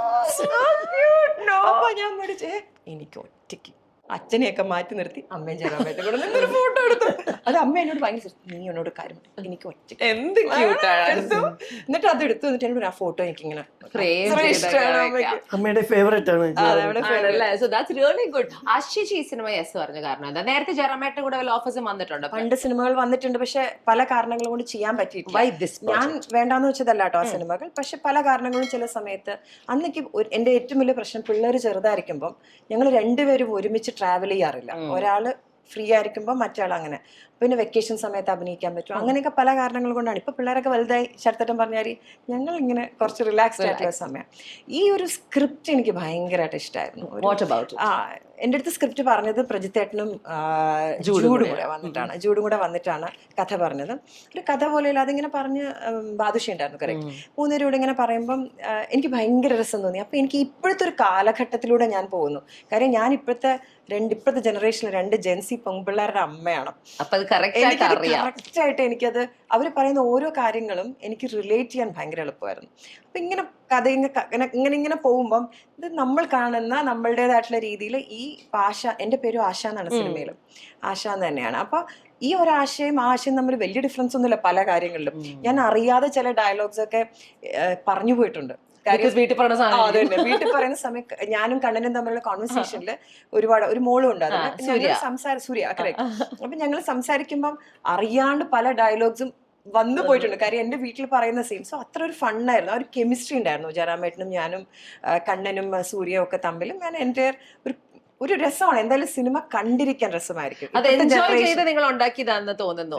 അപ്പൊ ഞാൻ പഠിച്ചേ എനിക്ക് ഒറ്റയ്ക്ക് അച്ഛനെയൊക്കെ മാറ്റി നിർത്തി അമ്മയും ജയറാമേട്ടനെ കൂടെ നിന്നൊരു ഫോട്ടോ എടുത്തു. അത് അമ്മ എന്നോട് ഭയങ്കര, നീ എന്നോട് കാര്യം എനിക്ക് ഒറ്റയ്ക്ക് എന്ത് ക്യൂട്ടാണ്. എടുത്തു. എന്നിട്ട് അത് എടുത്തു. എന്നിട്ട് എന്നോട് ആ ഫോട്ടോ എനിക്കിങ്ങനെ Frame ഇത്ര ചെയ്തൊക്കെ ഇഷ്ടമാണ് വെക്കാം. അമ്മയ്ക്ക്. അമ്മയുടെ ഫേവറേറ്റ് ആണ് ആണല്ലേ? So that's really good. Ashish ഈ സിനിമ യെസ് പറഞ്ഞു കാരണം എന്താ? നേരത്തെ ജയറാമേട്ടന്റെ കൂടെ വല്ല ഓഫേഴ്സും വന്നിട്ടുണ്ടോ? പണ്ട് സിനിമകൾ വന്നിട്ടുണ്ട്, പക്ഷെ പല കാരണങ്ങൾ കൊണ്ട് ചെയ്യാൻ പറ്റിയിട്ടില്ല. Why this ഞാൻ വേണ്ടാന്ന് വെച്ചതല്ല കേട്ടോ ആ സിനിമകൾ, പക്ഷെ പല കാരണങ്ങളും ചില സമയത്ത് അന്നെനിക്ക് എന്റെ ഏറ്റവും വലിയ പ്രശ്നം, പിള്ളേർ ചെറുതായിരിക്കുമ്പം ഞങ്ങൾ രണ്ടുപേരും ഒരുമിച്ച് ട്രാവൽ ചെയ്യാറില്ല. ഒരാള് ഫ്രീ ആയിരിക്കുമ്പോൾ മറ്റാൾ അങ്ങനെ. പിന്നെ വെക്കേഷൻ സമയത്ത് അഭിനയിക്കാൻ പറ്റും. അങ്ങനെയൊക്കെ പല കാരണങ്ങൾ കൊണ്ടാണ്. ഇപ്പൊ പിള്ളേരൊക്കെ വലുതായി, ശരത്തേട്ടൻ പറഞ്ഞാൽ ഞങ്ങൾ ഇങ്ങനെ കുറച്ച് റിലാക്സ്ഡ് ആയിട്ടുള്ള സമയം. ഈ ഒരു സ്ക്രിപ്റ്റ് എനിക്ക് ഭയങ്കരമായിട്ട് ഇഷ്ടമായിരുന്നു. What about it? എൻ്റെ അടുത്ത് സ്ക്രിപ്റ്റ് പറഞ്ഞത് പ്രജിത്തേട്ടനും ജൂഡും കൂടെ വന്നിട്ടാണ് കഥ പറഞ്ഞത്. ഒരു കഥ പോലെയല്ല, അതിങ്ങനെ പറഞ്ഞ് ബാദുഷ ഉണ്ടായിരുന്നു കറക്റ്റ്. മൂന്നുപേരും കൂടെ ഇങ്ങനെ പറയുമ്പം എനിക്ക് ഭയങ്കര രസം തോന്നി. അപ്പൊ എനിക്ക് ഇപ്പോഴത്തെ ഒരു കാലഘട്ടത്തിലൂടെ ഞാൻ പോകുന്നു. കാര്യം ഞാൻ ഇപ്പോഴത്തെ ജനറേഷനിൽ 2 ജെൻസി പെൺപിള്ളേരുടെ അമ്മയാണ്. അപ്പൊ അത് കറക്റ്റ് ആയിട്ട് എനിക്കത് അവർ പറയുന്ന ഓരോ കാര്യങ്ങളും എനിക്ക് റിലേറ്റ് ചെയ്യാൻ ഭയങ്കര എളുപ്പമായിരുന്നു. അപ്പൊ ഇങ്ങനെ കഥ ഇങ്ങനെ പോകുമ്പം ഇത് നമ്മൾ കാണുന്ന നമ്മളുടേതായിട്ടുള്ള രീതിയിൽ ഈ ആശ, എൻ്റെ പേരും ആശ എന്നാണ് സിനിമയിലും, ആശ എന്ന് തന്നെയാണ്. അപ്പൊ ഈ ഒരു ആശയം ആശയം തമ്മിൽ വലിയ ഡിഫറൻസ് ഒന്നുമില്ല പല കാര്യങ്ങളിലും. ഞാൻ അറിയാതെ ചില ഡയലോഗ്സ് ഒക്കെ പറഞ്ഞു പോയിട്ടുണ്ട്. വീട്ടിൽ പറഞ്ഞ വീട്ടിൽ പറയുന്ന സമയത്ത് ഞാനും കണ്ണനും തമ്മിലുള്ള കോൺവെർസേഷനിൽ ഒരുപാട് ഒരു മോളും ഉണ്ട്. സൂര്യ കറക്റ്റ്. അപ്പൊ ഞങ്ങൾ സംസാരിക്കുമ്പം അറിയാണ്ട് പല ഡയലോഗ്സും വന്നു പോയിട്ടുണ്ട്. കാര്യം എന്റെ വീട്ടിൽ പറയുന്ന സെയിം. സോ അത്ര ഒരു ഫണ്ണായിരുന്നു. ആ ഒരു കെമിസ്ട്രി ഉണ്ടായിരുന്നു ജയറാമേട്ടനും ഞാനും കണ്ണനും സൂര്യയും ഒക്കെ തമ്മിലും. ഞാൻ എൻ്റെ ഒരു രസമാണ്. എന്തായാലും സിനിമ കണ്ടിരിക്കാൻ രസമായിരിക്കും. നിങ്ങൾ ഉണ്ടാക്കിയതാണെന്ന് തോന്നുന്നു.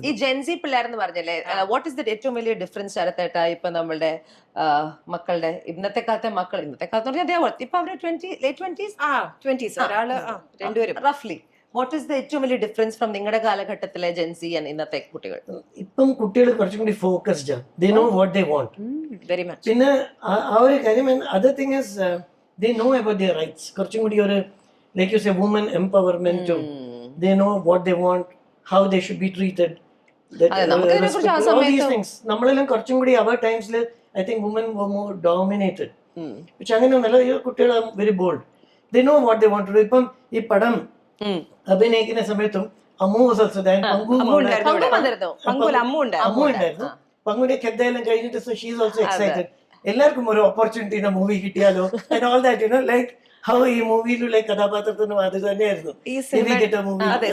ഈ ജെൻസി പിള്ളേരെന്ന് പറഞ്ഞല്ലേ, വാട്ട് ഇസ് ദ ഏറ്റവും വലിയ ഡിഫറൻസ് ശരത്തേട്ട? ഇപ്പൊ നമ്മളുടെ മക്കളുടെ ഇന്നത്തെ കാലത്തെ ഇപ്പൊ അവര് 20s ഒരാള് രണ്ടുപേരും റഫ്ലി. വാട്ട് ഇസ് ദ ഏറ്റവും വലിയ ഡിഫറൻസ് ഫ്രം നിങ്ങളുടെ കാലഘട്ടത്തിലെ ജെൻസി ഇന്നത്തെ കുട്ടികൾ? ഇപ്പം കുട്ടികൾ കുറച്ചും കൂടി ഫോക്കസ്ഡ് ആണ്. They know what they want very much. പിന്നെ ആ ഒരു കാര്യം, other thing is they know about their rights. കുറച്ചും കൂടി ഒരു, like you say, woman empowerment too. They know what they want, how they should be treated. All these things. നമ്മളെല്ലാം കുറച്ചും കൂടി our times I think women were more dominated. പക്ഷെ അങ്ങനെയൊന്നല്ല, ഈ കുട്ടികൾ very bold. They know what they want to do. ഇപ്പം ഈ പടം അഭിനയിക്കുന്ന സമയത്തും Ammu was also there. Ammu ഉണ്ടായിരുന്നു. പങ്കുവിന്റെ കെദ്ദയെല്ലാം കഴിഞ്ഞിട്ട് so she is also excited. എല്ലാവർക്കും ഒരു ഓപ്പർച്യൂണിറ്റി മൂവി കിട്ടിയാലോ and all that, you know, like how ഈ മൂവിയിലുള്ള കഥാപാത്രത്തിന് അത് തന്നെയായിരുന്നു ഈ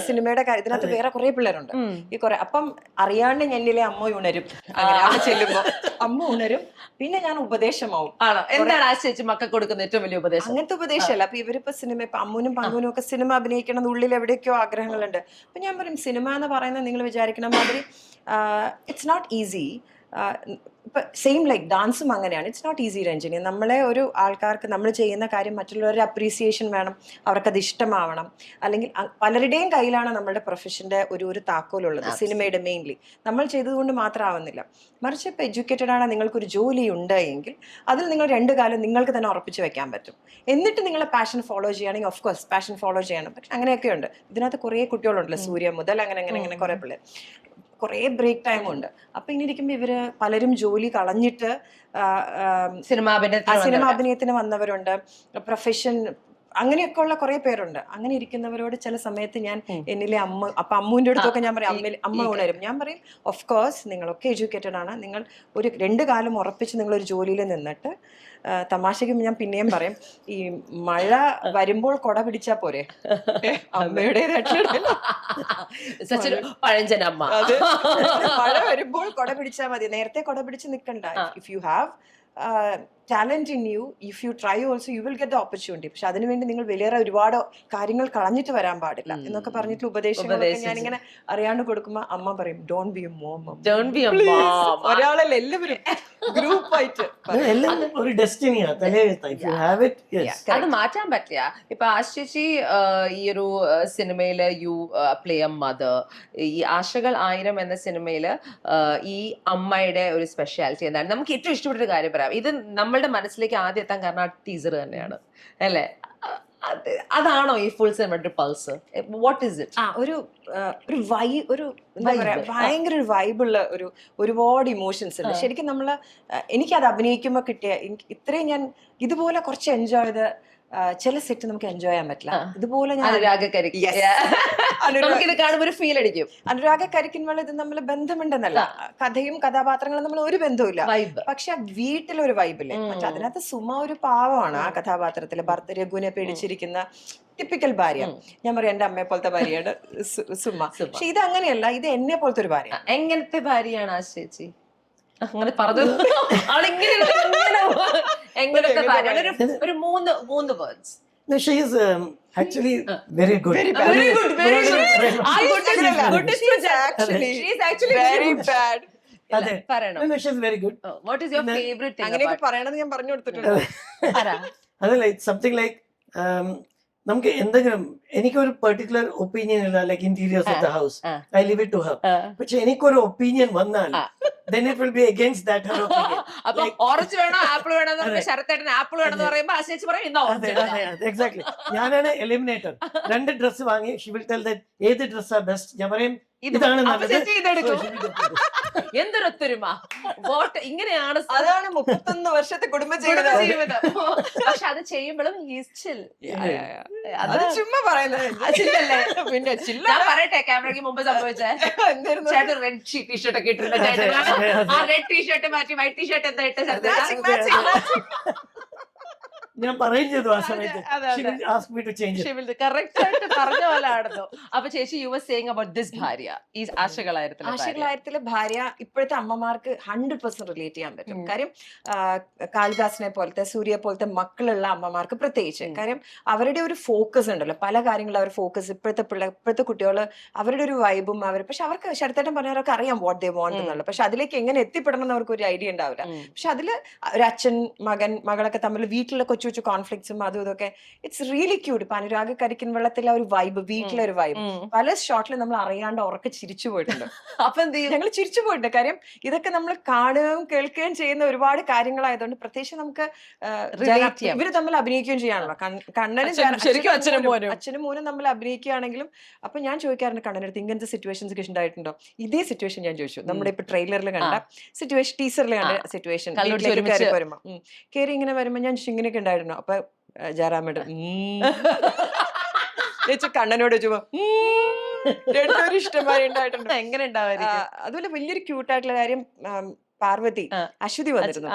സിനിമയുടെ കാര്യം. ഇതിനകത്ത് വേറെ കുറെ പിള്ളേരുണ്ട്. ഈ കുറെ അപ്പം അറിയാണ്ട് എന്നിലെ അമ്മ ഉണരും. അങ്ങനെ അവിടെ ചെല്ലുമ്പോ അമ്മ ഉണരും. പിന്നെ ഞാൻ ഉപദേശമാവും. ആണോ? എന്താണ് ആശിച്ച് മക്കൾക്ക് കൊടുക്കുന്ന ഏറ്റവും വലിയ ഉപദേശം? അങ്ങനത്തെ ഉപദേശമല്ല. അപ്പൊ ഇവരിപ്പോ സിനിമ, ഇപ്പൊ അമ്മുനും പങ്കുനും ഒക്കെ സിനിമ അഭിനയിക്കണം ഉള്ളിൽ എവിടെയൊക്കെയോ ആഗ്രഹങ്ങളുണ്ട്. അപ്പൊ ഞാൻ പറയും, സിനിമ എന്ന് പറയുന്നത് നിങ്ങൾ വിചാരിക്കണ മാതിരി ഇറ്റ്സ് നോട്ട് ഈസി. ഇപ്പൊ സെയിം ലൈക്ക് ഡാൻസും അങ്ങനെയാണ്. It's not easy Ranjini. നമ്മളെ ഒരു ആൾക്കാർക്ക് നമ്മൾ ചെയ്യുന്ന കാര്യം മറ്റുള്ളവരുടെ അപ്രീസിയേഷൻ വേണം, അവർക്കത് ഇഷ്ടമാവണം. അല്ലെങ്കിൽ പലരുടെയും കയ്യിലാണ് നമ്മളുടെ പ്രൊഫഷന്റെ ഒരു താക്കോലുള്ളത്. സിനിമയുടെ മെയിൻലി നമ്മൾ ചെയ്തതുകൊണ്ട് മാത്രമാവുന്നില്ല. മറിച്ച് ഇപ്പൊ എഡ്യൂക്കേറ്റഡ് ആണ്, നിങ്ങൾക്കൊരു ജോലി ഉണ്ട് എങ്കിൽ അതിൽ നിങ്ങൾ 2 കാലം നിങ്ങൾക്ക് തന്നെ ഉറപ്പിച്ച് വെക്കാൻ പറ്റും. എന്നിട്ട് നിങ്ങളെ പാഷൻ ഫോളോ ചെയ്യുകയാണെങ്കിൽ ഓഫ് കോഴ്സ് പാഷൻ ഫോളോ ചെയ്യണം. പക്ഷെ അങ്ങനെയൊക്കെ ഉണ്ട്. ഇതിനകത്ത് കുറേ കുട്ടികളുണ്ടല്ലോ, സൂര്യ മുതൽ അങ്ങനെ കുറെ പിള്ളേർ, കുറേ ബ്രേക്ക് ടൈം ഉണ്ട്. അപ്പൊ ഇങ്ങനെ ഇരിക്കുമ്പോൾ ഇവര് പലരും ജോലി കളഞ്ഞിട്ട് സിനിമ അഭിനയത്തിന് വന്നവരുണ്ട്, പ്രൊഫഷൻ അങ്ങനെയൊക്കെ ഉള്ള കുറെ പേരുണ്ട്. അങ്ങനെ ഇരിക്കുന്നവരോട് ചില സമയത്ത് ഞാൻ എന്നിലെ അമ്മുവിന്റെ അടുത്തൊക്കെ ഞാൻ പറയും, അമ്മ ഉണരും. ഞാൻ പറയും, ഓഫ് കോഴ്സ് നിങ്ങളൊക്കെ എഡ്യൂക്കേറ്റഡ് ആണ്, നിങ്ങൾ ഒരു 2 കാലം ഉറപ്പിച്ച് നിങ്ങളൊരു ജോലിയിൽ നിന്നിട്ട്, തമാശയ്ക്ക് ഞാൻ പിന്നെയും പറയും, ഈ മഴ വരുമ്പോൾ കൊട പിടിച്ചാ പോരെ, അമ്മയുടേതായിട്ടുള്ള പഴഞ്ചനമ്മ. മഴ വരുമ്പോൾ കൊട പിടിച്ചാൽ മതി, നേരത്തെ കൊട പിടിച്ച് നിൽക്കണ്ട. If you have talent in you, if you try also you will get the opportunity. പക്ഷെ അതിനുവേണ്ടി നിങ്ങൾ വലിയ ഒരുപാട് കാര്യങ്ങൾ കളഞ്ഞിട്ട് വരാൻ പാടില്ല എന്നൊക്കെ പറഞ്ഞിട്ടുള്ള ഉപദേശങ്ങളൊക്കെ ഞാനിങ്ങനെ അറിയാണ്ട് കൊടുക്കുമ്പോ അമ്മ പറയും don't be A mom. Don't be a mom. ഒരാളല്ല, എല്ലാവരും ഗ്രൂപ്പായിട്ട് എല്ലാം ഒരു ഡെസ്റ്റിനിയാ, തലേഴ്ത്താ. If you have it, yes. അത് മാറ്റാൻ പറ്റില്ല. ഇപ്പൊ ആശേച്ചി ഈ ഒരു സിനിമയില് യു പ്ലേ എ മദർ. ഈ ആശകൾ 1000 എന്ന സിനിമയില് ഈ അമ്മയുടെ ഒരു സ്പെഷ്യാലിറ്റി എന്താണ്? നമുക്ക് ഏറ്റവും ഇഷ്ടപ്പെട്ട ഒരു കാര്യം പറയാം. ഇത് നമ്മളുടെ മനസ്സിലേക്ക് ആദ്യം എത്താൻ കാരണം ആ ടീസർ തന്നെയാണ് അല്ലേ? അതാണോ ഈ ഫുൾ സിനിമയുടെ പൾസ്? What is it? ഒരു എന്താ പറയാ, ഭയങ്കര ഒരു വൈബുള്ള ഒരുപാട് ഇമോഷൻസ് ഉണ്ട് ശരിക്കും. നമ്മള് എനിക്കത് അഭിനയിക്കുമ്പോ കിട്ടിയ ഇത്രയും ഞാൻ ഇതുപോലെ കുറച്ച് എൻജോയ് ചെയ്ത് ചില സെറ്റ് നമുക്ക് എൻജോയ് ചെയ്യാൻ പറ്റില്ല. ഇതുപോലെ ഞാൻ നമുക്കിത് കാണുമ്പോൾ ഒരു ഫീൽ അടിക്കും. അനുരാഗ കരിക്കിൻവള ഇത് നമ്മൾ ബന്ധമുണ്ടെന്നല്ല, കഥയും കഥാപാത്രങ്ങളും നമ്മൾ ഒരു ബന്ധവുമില്ല, പക്ഷെ വീട്ടിലൊരു വൈബില്ലേ. പക്ഷെ അതിനകത്ത് സുമ ഒരു പാവമാണ് ആ കഥാപാത്രത്തില്. ഭർത്ത രഘുവിനെ പേടിച്ചിരിക്കുന്ന ടിപ്പിക്കൽ ഭാര്യ. ഞാൻ പറയാം എന്റെ അമ്മയെ പോലത്തെ ഭാര്യയാണ് സുമ. പക്ഷെ ഇത് അങ്ങനെയല്ല, ഇത് എന്നെ പോലത്തെ ഒരു ഭാര്യ. എങ്ങനത്തെ ഭാര്യയാണ് ആ ചേച്ചി? അങ്ങനെ പറഞ്ഞു എങ്ങനത്തെ ഭാര്യയാണ്? ഒരു മൂന്ന് words. No, she is actually very good. Very bad. Very good, very good. Good is actually She is actually very bad. അതെ. പറയണം. No, she is very good. What is your favorite thing? അങ്ങനെയൊക്കെ പറയണമെന്ന് ഞാൻ പറഞ്ഞു കൊടുത്തിട്ടുണ്ട്. അതല്ല, something like നമുക്ക് എന്തെങ്കിലും, എനിക്കൊരു പെർട്ടിക്കുലർ ഒപ്പീനിയൻ ഇല്ല, like interiors of the house, I leave it to her. പക്ഷെ എനിക്കൊരു ഒപ്പീനിയൻ വന്നാൽ then it will be against that her opinion. അപ്പൊ ഓറഞ്ച് വേണോ ആപ്പിൾ വേണോ എന്ന് പറഞ്ഞാൽ ശരത്തേട്ടൻ ആപ്പിൾ വേണമെന്ന് പറയുമ്പോ ആശേച്ചി പറയും ഇന്നോ എക്സാക്ട്ലി. ഞാനാണ് എലിമിനേറ്റർ. 2 ഡ്രസ് വാങ്ങി, she will tell that ഏത് ഡ്രസ്സാ ബെസ്റ്റ്. ഞാൻ പറയും ഇതാണ് നല്ലത്. എന്തൊരൊത്തൊരുമ. വോട്ട് ഇങ്ങനെയാണ്. അതാണ് 31 വർഷത്തെ കുടുംബ ജീവിതം. പക്ഷെ അത് ചെയ്യുമ്പോഴും അത് ചുമ്മാ പറയുന്നത്. പിന്നെ ഞാൻ പറയട്ടെ, ക്യാമറയ്ക്ക് മുമ്പ് സംഭവിച്ചേ ചേട്ടൻ റെഡ് ടീഷർട്ട് ഒക്കെ ഇട്ടിരുന്ന ചേട്ടൻ ആ റെഡ് ടീഷർട്ട് മാറ്റി വൈറ്റ് ടീഷർട്ട് എന്താ ഇട്ട ഞാൻ പറയും ചെയ്തു ആ സമയത്ത്. കറക്റ്റ് ആയിട്ട് പറഞ്ഞ പോലെ ആയിരുന്നു. അപ്പൊ ചേച്ചി you was saying about this ഭാര്യ, ഈ ആശകളായിരത്തിലെ ഭാര്യ ഇപ്പോഴത്തെ അമ്മമാർക്ക് 100% റിലേറ്റ് ചെയ്യാൻ പറ്റും. കാര്യം കാളിദാസിനെ പോലത്തെ സൂര്യ പോലത്തെ മക്കളുള്ള അമ്മമാർക്ക് പ്രത്യേകിച്ച്. കാര്യം അവരുടെ ഒരു ഫോക്കസ് ഉണ്ടല്ലോ, പല കാര്യങ്ങളും അവർ ഫോക്കസ്. ഇപ്പോഴത്തെ കുട്ടികൾ അവരുടെ ഒരു വൈബും പക്ഷെ അവർക്ക് ശരത്തേട്ടൻ പറഞ്ഞവർക്ക് അറിയാം വാട്ട് ദേ വാണ്ട് എന്നുള്ളത്. പക്ഷെ അതിലേക്ക് എങ്ങനെ എത്തിപ്പെടണം എന്ന് അവർക്ക് ഒരു ഐഡിയ ഉണ്ടാവില്ല. പക്ഷെ അതില് ഒരു അച്ഛൻ മകളൊക്കെ തമ്മിൽ വീട്ടിലെ കൊച്ചു കോൺഫ്ലിക്ട്സും അതും ഇതൊക്കെ ഇറ്റ്സ് റിയലി ക്യൂട്ട്. ഇപ്പൊ അനുരാഗ് കരിക്കിൻവെള്ളത്തിലെ ഒരു വൈബ്, വീട്ടിലെ ഒരു വൈബ് പല ഷോട്ടിലും നമ്മൾ അറിയാണ്ട് ഉറക്കെ ചിരിച്ചു പോയിട്ടുണ്ട്. അപ്പൊ എന്ത് ചെയ്യും? ഞങ്ങൾ ചിരിച്ചു പോയിട്ടുണ്ട്. കാര്യം ഇതൊക്കെ നമ്മൾ കാണുകയും കേൾക്കുകയും ചെയ്യുന്ന ഒരുപാട് കാര്യങ്ങളായതുകൊണ്ട് പ്രത്യേകിച്ച് നമുക്ക് ഇവര് തമ്മിൽ അഭിനയിക്കുകയും ചെയ്യാണല്ലോ. കണ്ണനും അച്ഛനും മോനും തമ്മിൽ അഭിനയിക്കുകയാണെങ്കിലും. അപ്പൊ ഞാൻ ചോദിക്കാറുണ്ട് കണ്ണനടുത്ത് ഇങ്ങനത്തെ സിറ്റുവേഷൻസ് ഒക്കെ ഉണ്ടായിട്ടുണ്ടോ? ഇതേ സിറ്റുവേഷൻ ഞാൻ ചോദിച്ചു. നമ്മുടെ ഇപ്പൊ ട്രെയിലറിൽ കണ്ട സിറ്റുവേഷൻ, ടീസറിൽ കണ്ട സിറ്റുവേഷൻ വരുമ്പോ കയറി ഇങ്ങനെ വരുമ്പോ ഞാൻ ഇങ്ങനെയൊക്കെ ഉണ്ടായിരുന്നു. അപ്പൊ ജയറാമേട്ടൻ കണ്ണനോട് ചോദിച്ചപ്പോ രണ്ടൊരു ഇഷ്ടമായി ഉണ്ടായിട്ടുണ്ട്. എങ്ങനെ ഉണ്ടാവായിരിക്കും? അതുപോലെ വലിയൊരു ക്യൂട്ടായിട്ടുള്ള കാര്യം, പാർവതി അശ്വതി വന്നിരുന്നു.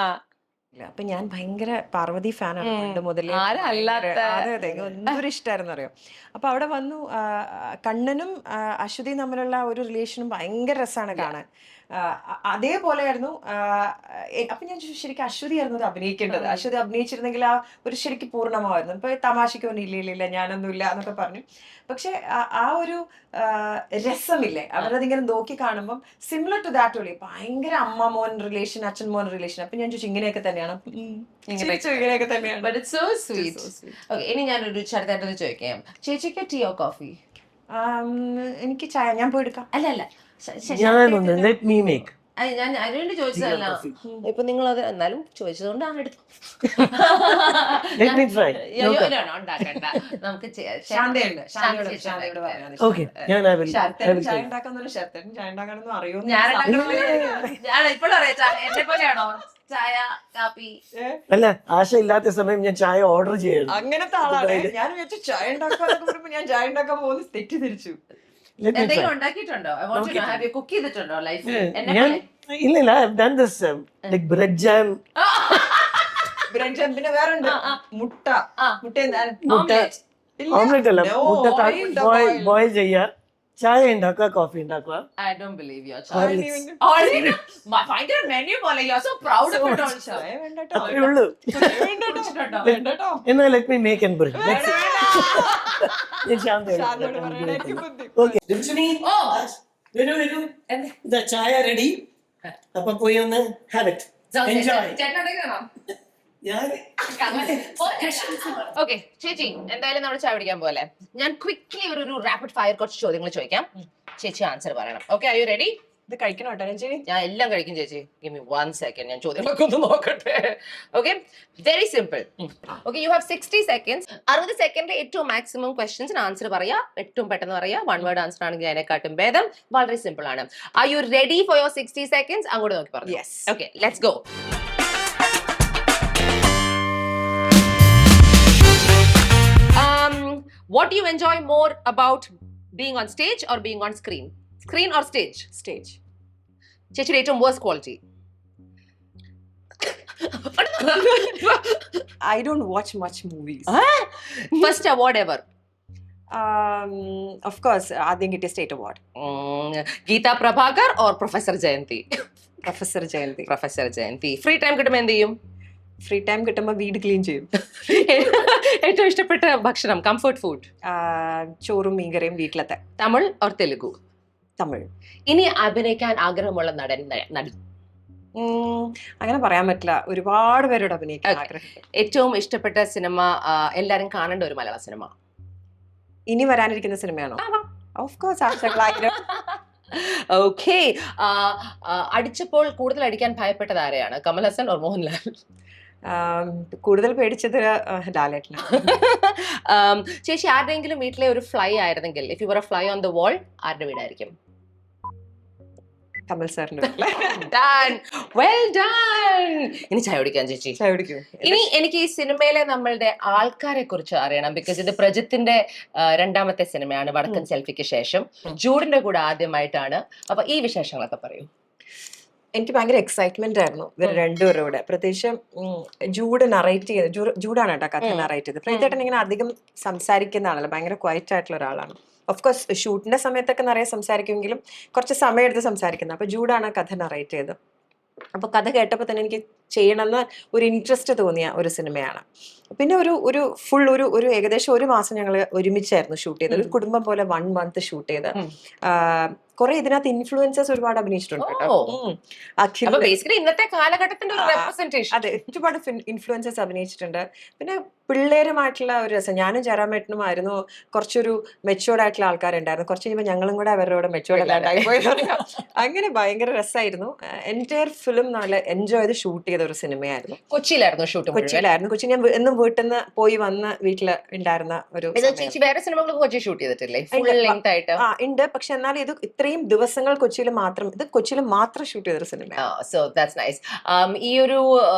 അപ്പൊ ഞാൻ ഭയങ്കര പാർവതി ഫാനാണ് പണ്ട് മുതലേ. അതെ, എന്തൊരു ഇഷ്ടമായിരുന്നു അറിയാം. അപ്പൊ അവിടെ വന്നു, കണ്ണനും അശ്വതിയും തമ്മിലുള്ള ഒരു റിലേഷനും ഭയങ്കര രസമാണ് കാണാൻ. അതേപോലെയായിരുന്നു. അപ്പൊ ഞാൻ ശരിക്കും അശ്വതി ആയിരുന്നു അത് അഭിനയിക്കേണ്ടത്. അശ്വതി അഭിനയിച്ചിരുന്നെങ്കിൽ ആ ഒരു ശരിക്കും പൂർണ്ണമായിരുന്നു. ഇപ്പൊ തമാശക്കൊന്നും ഇല്ല ഞാനൊന്നുമില്ല എന്നൊക്കെ പറഞ്ഞു. പക്ഷെ ആ ഒരു രസമില്ലേ അവരതിങ്ങനെ നോക്കി കാണുമ്പോൾ സിമിലർ ടു ദാറ്റ് ഓൺലി. ഭയങ്കര അമ്മ മോൻ റിലേഷൻ, അച്ഛൻ മോൻ റിലേഷൻ. അപ്പൊ ഞാൻ ചോദിച്ചു ഇങ്ങനെയൊക്കെ തന്നെയാണ്, ഇങ്ങനെയൊക്കെ തന്നെയാണ്. ഇനി ഞാനൊരു ചെറുതായിട്ടൊന്ന് ചോദിക്കാം, ചേച്ചിക്ക് ടീ ഓ കോഫി? എനിക്ക് ചായ. ഞാൻ പോയി എടുക്കാം. അല്ല ഞാൻ അതിനുവേണ്ടി ചോദിച്ചതല്ല. ഇപ്പൊ നിങ്ങൾ അത് എന്നാലും ചോദിച്ചതുകൊണ്ടാണ് എടുത്തു. ഉണ്ടാക്കണ്ട, നമുക്ക് ഇപ്പോഴും അറിയാം. എന്നെ പോലെയാണോ ചായ കാപ്പി? അല്ല, ആശ ഇല്ലാത്ത സമയം ഞാൻ ചായ ഓർഡർ ചെയ്യും. അങ്ങനത്തെ ആളാണ് ഞാൻ. വിചാരിച്ചു ചായ ഉണ്ടാക്കാനൊക്കെ പറയുമ്പോ ഞാൻ ചായ ഉണ്ടാക്കാൻ പോകുന്നത് തെറ്റിദ്ധരിച്ചു. എന്തെങ്കിലും ഉണ്ടാക്കിയിട്ടുണ്ടോ? കുക്ക് ചെയ്തിട്ടുണ്ടോ ലൈഫിൽ? ഇല്ല, I've done this like bread jam. Bread jam. പിന്നെ വേറെ ഉണ്ട് മുട്ട ഓംലെറ്റ് അല്ല, മുട്ട ബോയിൽ ചെയ്യാ, ചായ ഉണ്ടാക്കുക, കോഫി ഉണ്ടാക്കുക. I don't believe your child. Horlicks. Find your menu പോലെ. You're so proud of it also. ചായ വേണ്ടട്ടോ. അത്രേ ഉള്ളൂ. വേണ്ടട്ടോ. എന്നാൽ let me make and bring. That's it. ഞാൻ ശാന്തയോട് ശാന്തയോട് പറയാം. പറയണ എനിക്ക് ബുദ്ധി. Okay. ദിൽഷുനി, Oh. വരൂ വരൂ. ഇതാ ചായ റെഡി. അപ്പൊ പോയി ഒന്ന് have it. Enjoy. ഞാൻ ഓക്കെ ചേച്ചി, എന്തായാലും നമ്മൾ ചായ പിടിക്കാൻ പോലെ ഞാൻ ക്വിക്ലി ഒരു റാപ്പിഡ് ഫയർ കുറച്ച് ചോദ്യങ്ങൾ ചോദിക്കാം. ചേച്ചി ആൻസർ പറയണം. Okay, are you ready? ഇത് കഴിക്കണോ കേട്ടോ ചേച്ചി? ഞാൻ എല്ലാം കഴിക്കും ചേച്ചി. ഗിവ് മീ 1 സെക്കൻഡ്, ഞാൻ ചോദ്യങ്ങളൊക്കെ ഒന്ന് നോക്കട്ടെ. Okay, very simple. Okay, you have 60 seconds. 60 second ഏറ്റവും മാക്സിമം ക്വസ്റ്റ്യൻസിന് ആൻസർ പറയാ. ഏറ്റവും പെട്ടെന്ന് പറയാ. 1 word ആൻസർ ആണെങ്കിൽ അതിനെക്കാട്ടും ഭേദം. വളരെ സിമ്പിൾ ആണ്. Are you ready for your 60 seconds? അങ്ങോട്ട് നോക്കി പറഞ്ഞു. Yes. Okay, let's go. What do you enjoy more about being on stage or being on screen? Screen or stage? Stage. ചേച്ചിയുടെ ഏറ്റവും worst quality? I don't watch much movies. First award ever? Of course, ആദ്യം കിട്ടിയ state award. Geeta Prabhakar or Professor Jayanti? Professor Jayanti. Professor Jayanti. Free time കിട്ടുമ്പോൾ എന്ത് ചെയ്യും? Free time കിട്ടുമ്പോൾ വീട് clean ചെയ്യും. ഏറ്റവും ഇഷ്ടപ്പെട്ട ഭക്ഷണം, കംഫർട്ട് ഫുഡ്? ചോറും മീൻകറിയും വീട്ടിലത്തെ. തമിഴ് or തെലുഗു? തമിഴ്. ഇനി അഭിനയിക്കാൻ ആഗ്രഹമുള്ള നടൻ നടി? അങ്ങനെ പറയാൻ പറ്റില്ല, ഒരുപാട് പേരോട് അഭിനയിക്കാൻ Okay. ആഗ്രഹം. ഏറ്റവും ഇഷ്ടപ്പെട്ട സിനിമ, എല്ലാരും കാണേണ്ട ഒരു മലയാള സിനിമ? ഇനി വരാനിരിക്കുന്ന സിനിമയാണോ? ഓഫ് കോഴ്സ് ആശകളായിരം. ഓക്കെ, അടിച്ചപ്പോൾ കൂടുതൽ അടിക്കാൻ ഭയപ്പെട്ടത് ആരെയാണ്, കമൽഹാസൻ ഓർ മോഹൻലാൽ? കൂടുതൽ പേടിച്ചത് ലാലേട്ടനാണ്. ചേച്ചി ആരുടെയെങ്കിലും വീട്ടിലെ ഒരു ഫ്ലൈ ആയിരുന്നെങ്കിൽ, if you were a fly on the wall, ആരുടെ വീടായിരിക്കും? കമൽ സാറിന്റെ. Done. Well done. ഇനി ചായ കുടിക്കാൻ ചേച്ചി. ചായ കുടിക്കൂ. ഇനി എനിക്ക് ഈ സിനിമയിലെ നമ്മളുടെ ആൾക്കാരെ കുറിച്ച് അറിയണം. ബിക്കോസ് ഇത് പ്രജിത്തിന്റെ രണ്ടാമത്തെ സിനിമയാണ് വടക്കൻ സെൽഫിക്ക് ശേഷം. ജൂഡിന്റെ കൂടെ ആദ്യമായിട്ടാണ്. അപ്പൊ ഈ വിശേഷങ്ങളൊക്കെ പറയൂ. എനിക്ക് ഭയങ്കര എക്സൈറ്റ്മെന്റ് ആയിരുന്നു ഇവർ രണ്ടുപേരുടെ കൂടെ. പ്രത്യേകിച്ച് ജൂഡ് നറേറ്റ് ചെയ്ത്, ജൂഡാണ് കേട്ടോ കഥ നറേറ്റ് ചെയ്തത്. പ്രീതേട്ടൻ ഇങ്ങനെ അധികം സംസാരിക്കുന്ന ആളല്ല, ഭയങ്കര ക്വയറ്റ് ആയിട്ടുള്ള ഒരാളാണ്. ഓഫ് കോഴ്സ് ഷൂട്ടിന്റെ സമയത്തൊക്കെ നിറയെ സംസാരിക്കുമെങ്കിലും കുറച്ച് സമയം എടുത്ത് സംസാരിക്കുന്നത്. അപ്പൊ ജൂഡാണ് കഥ നറേറ്റ് ചെയ്തത്. അപ്പൊ കഥ കേട്ടപ്പോൾ തന്നെ എനിക്ക് ചെയ്യണമെന്ന് ഒരു ഇൻട്രസ്റ്റ് തോന്നിയ ഒരു സിനിമയാണ്. പിന്നെ ഒരു ഫുൾ ഒരു ഏകദേശം 1 മാസം ഞങ്ങൾ ഒരുമിച്ചായിരുന്നു ഷൂട്ട് ചെയ്തത്. ഒരു കുടുംബം പോലെ 1 month ഷൂട്ട് ചെയ്ത്. കുറെ ഇതിനകത്ത് ഇൻഫ്ലുവൻസേഴ്സ് ഒരുപാട് അഭിനയിച്ചിട്ടുണ്ട് കേട്ടോ. അപ്പൊ ബേസിക്കലി ഇന്നത്തെ കാലഘട്ടത്തിന്റെ ഒരു റെപ്രസെന്റേഷൻ. അതെ, ഒരുപാട് ഇൻഫ്ലുവൻസേഴ്സ് അഭിനയിച്ചിട്ടുണ്ട്. പിന്നെ പിള്ളേരുമായിട്ടുള്ള ഒരു രസം. ഞാനും ജയറാമേട്ടനും ആയിരുന്നു കുറച്ചൊരു മെച്ചുവേർഡ് ആയിട്ടുള്ള ആൾക്കാരുണ്ടായിരുന്നു. കുറച്ച് കഴിയുമ്പോൾ ഞങ്ങളും കൂടെ അവരുടെ കൂടെ മെച്ചുവേർഡ് അല്ലാണ്ടായി പോയി. അങ്ങനെ ഭയങ്കര രസമായിരുന്നു. എൻറ്റയർ ഫിലിം നല്ല എൻജോയ് ചെയ്ത് ഷൂട്ട് ചെയ്ത ഒരു സിനിമയായിരുന്നു. കൊച്ചിയിലായിരുന്നു ഷൂട്ട്? കൊച്ചിയിലായിരുന്നു. കൊച്ചി ഞാൻ എന്നും വീട്ടിൽ നിന്ന് പോയി വന്ന് വീട്ടില് ഉണ്ടായിരുന്ന ഒരു. ചേച്ചി വേറെ സിനിമകൾ കൊച്ചി ഷൂട്ട് ചെയ്തിട്ടില്ലേ ഫുൾ ലെങ്ത് ആയിട്ട്? ഉണ്ട്, പക്ഷെ എന്നാൽ ഇത് ഇത്രയും ദിവസങ്ങൾ കൊച്ചിയിൽ മാത്രം ഷൂട്ട് ചെയ്തൊരു സിനിമ. So that's nice. ഈ ഒരു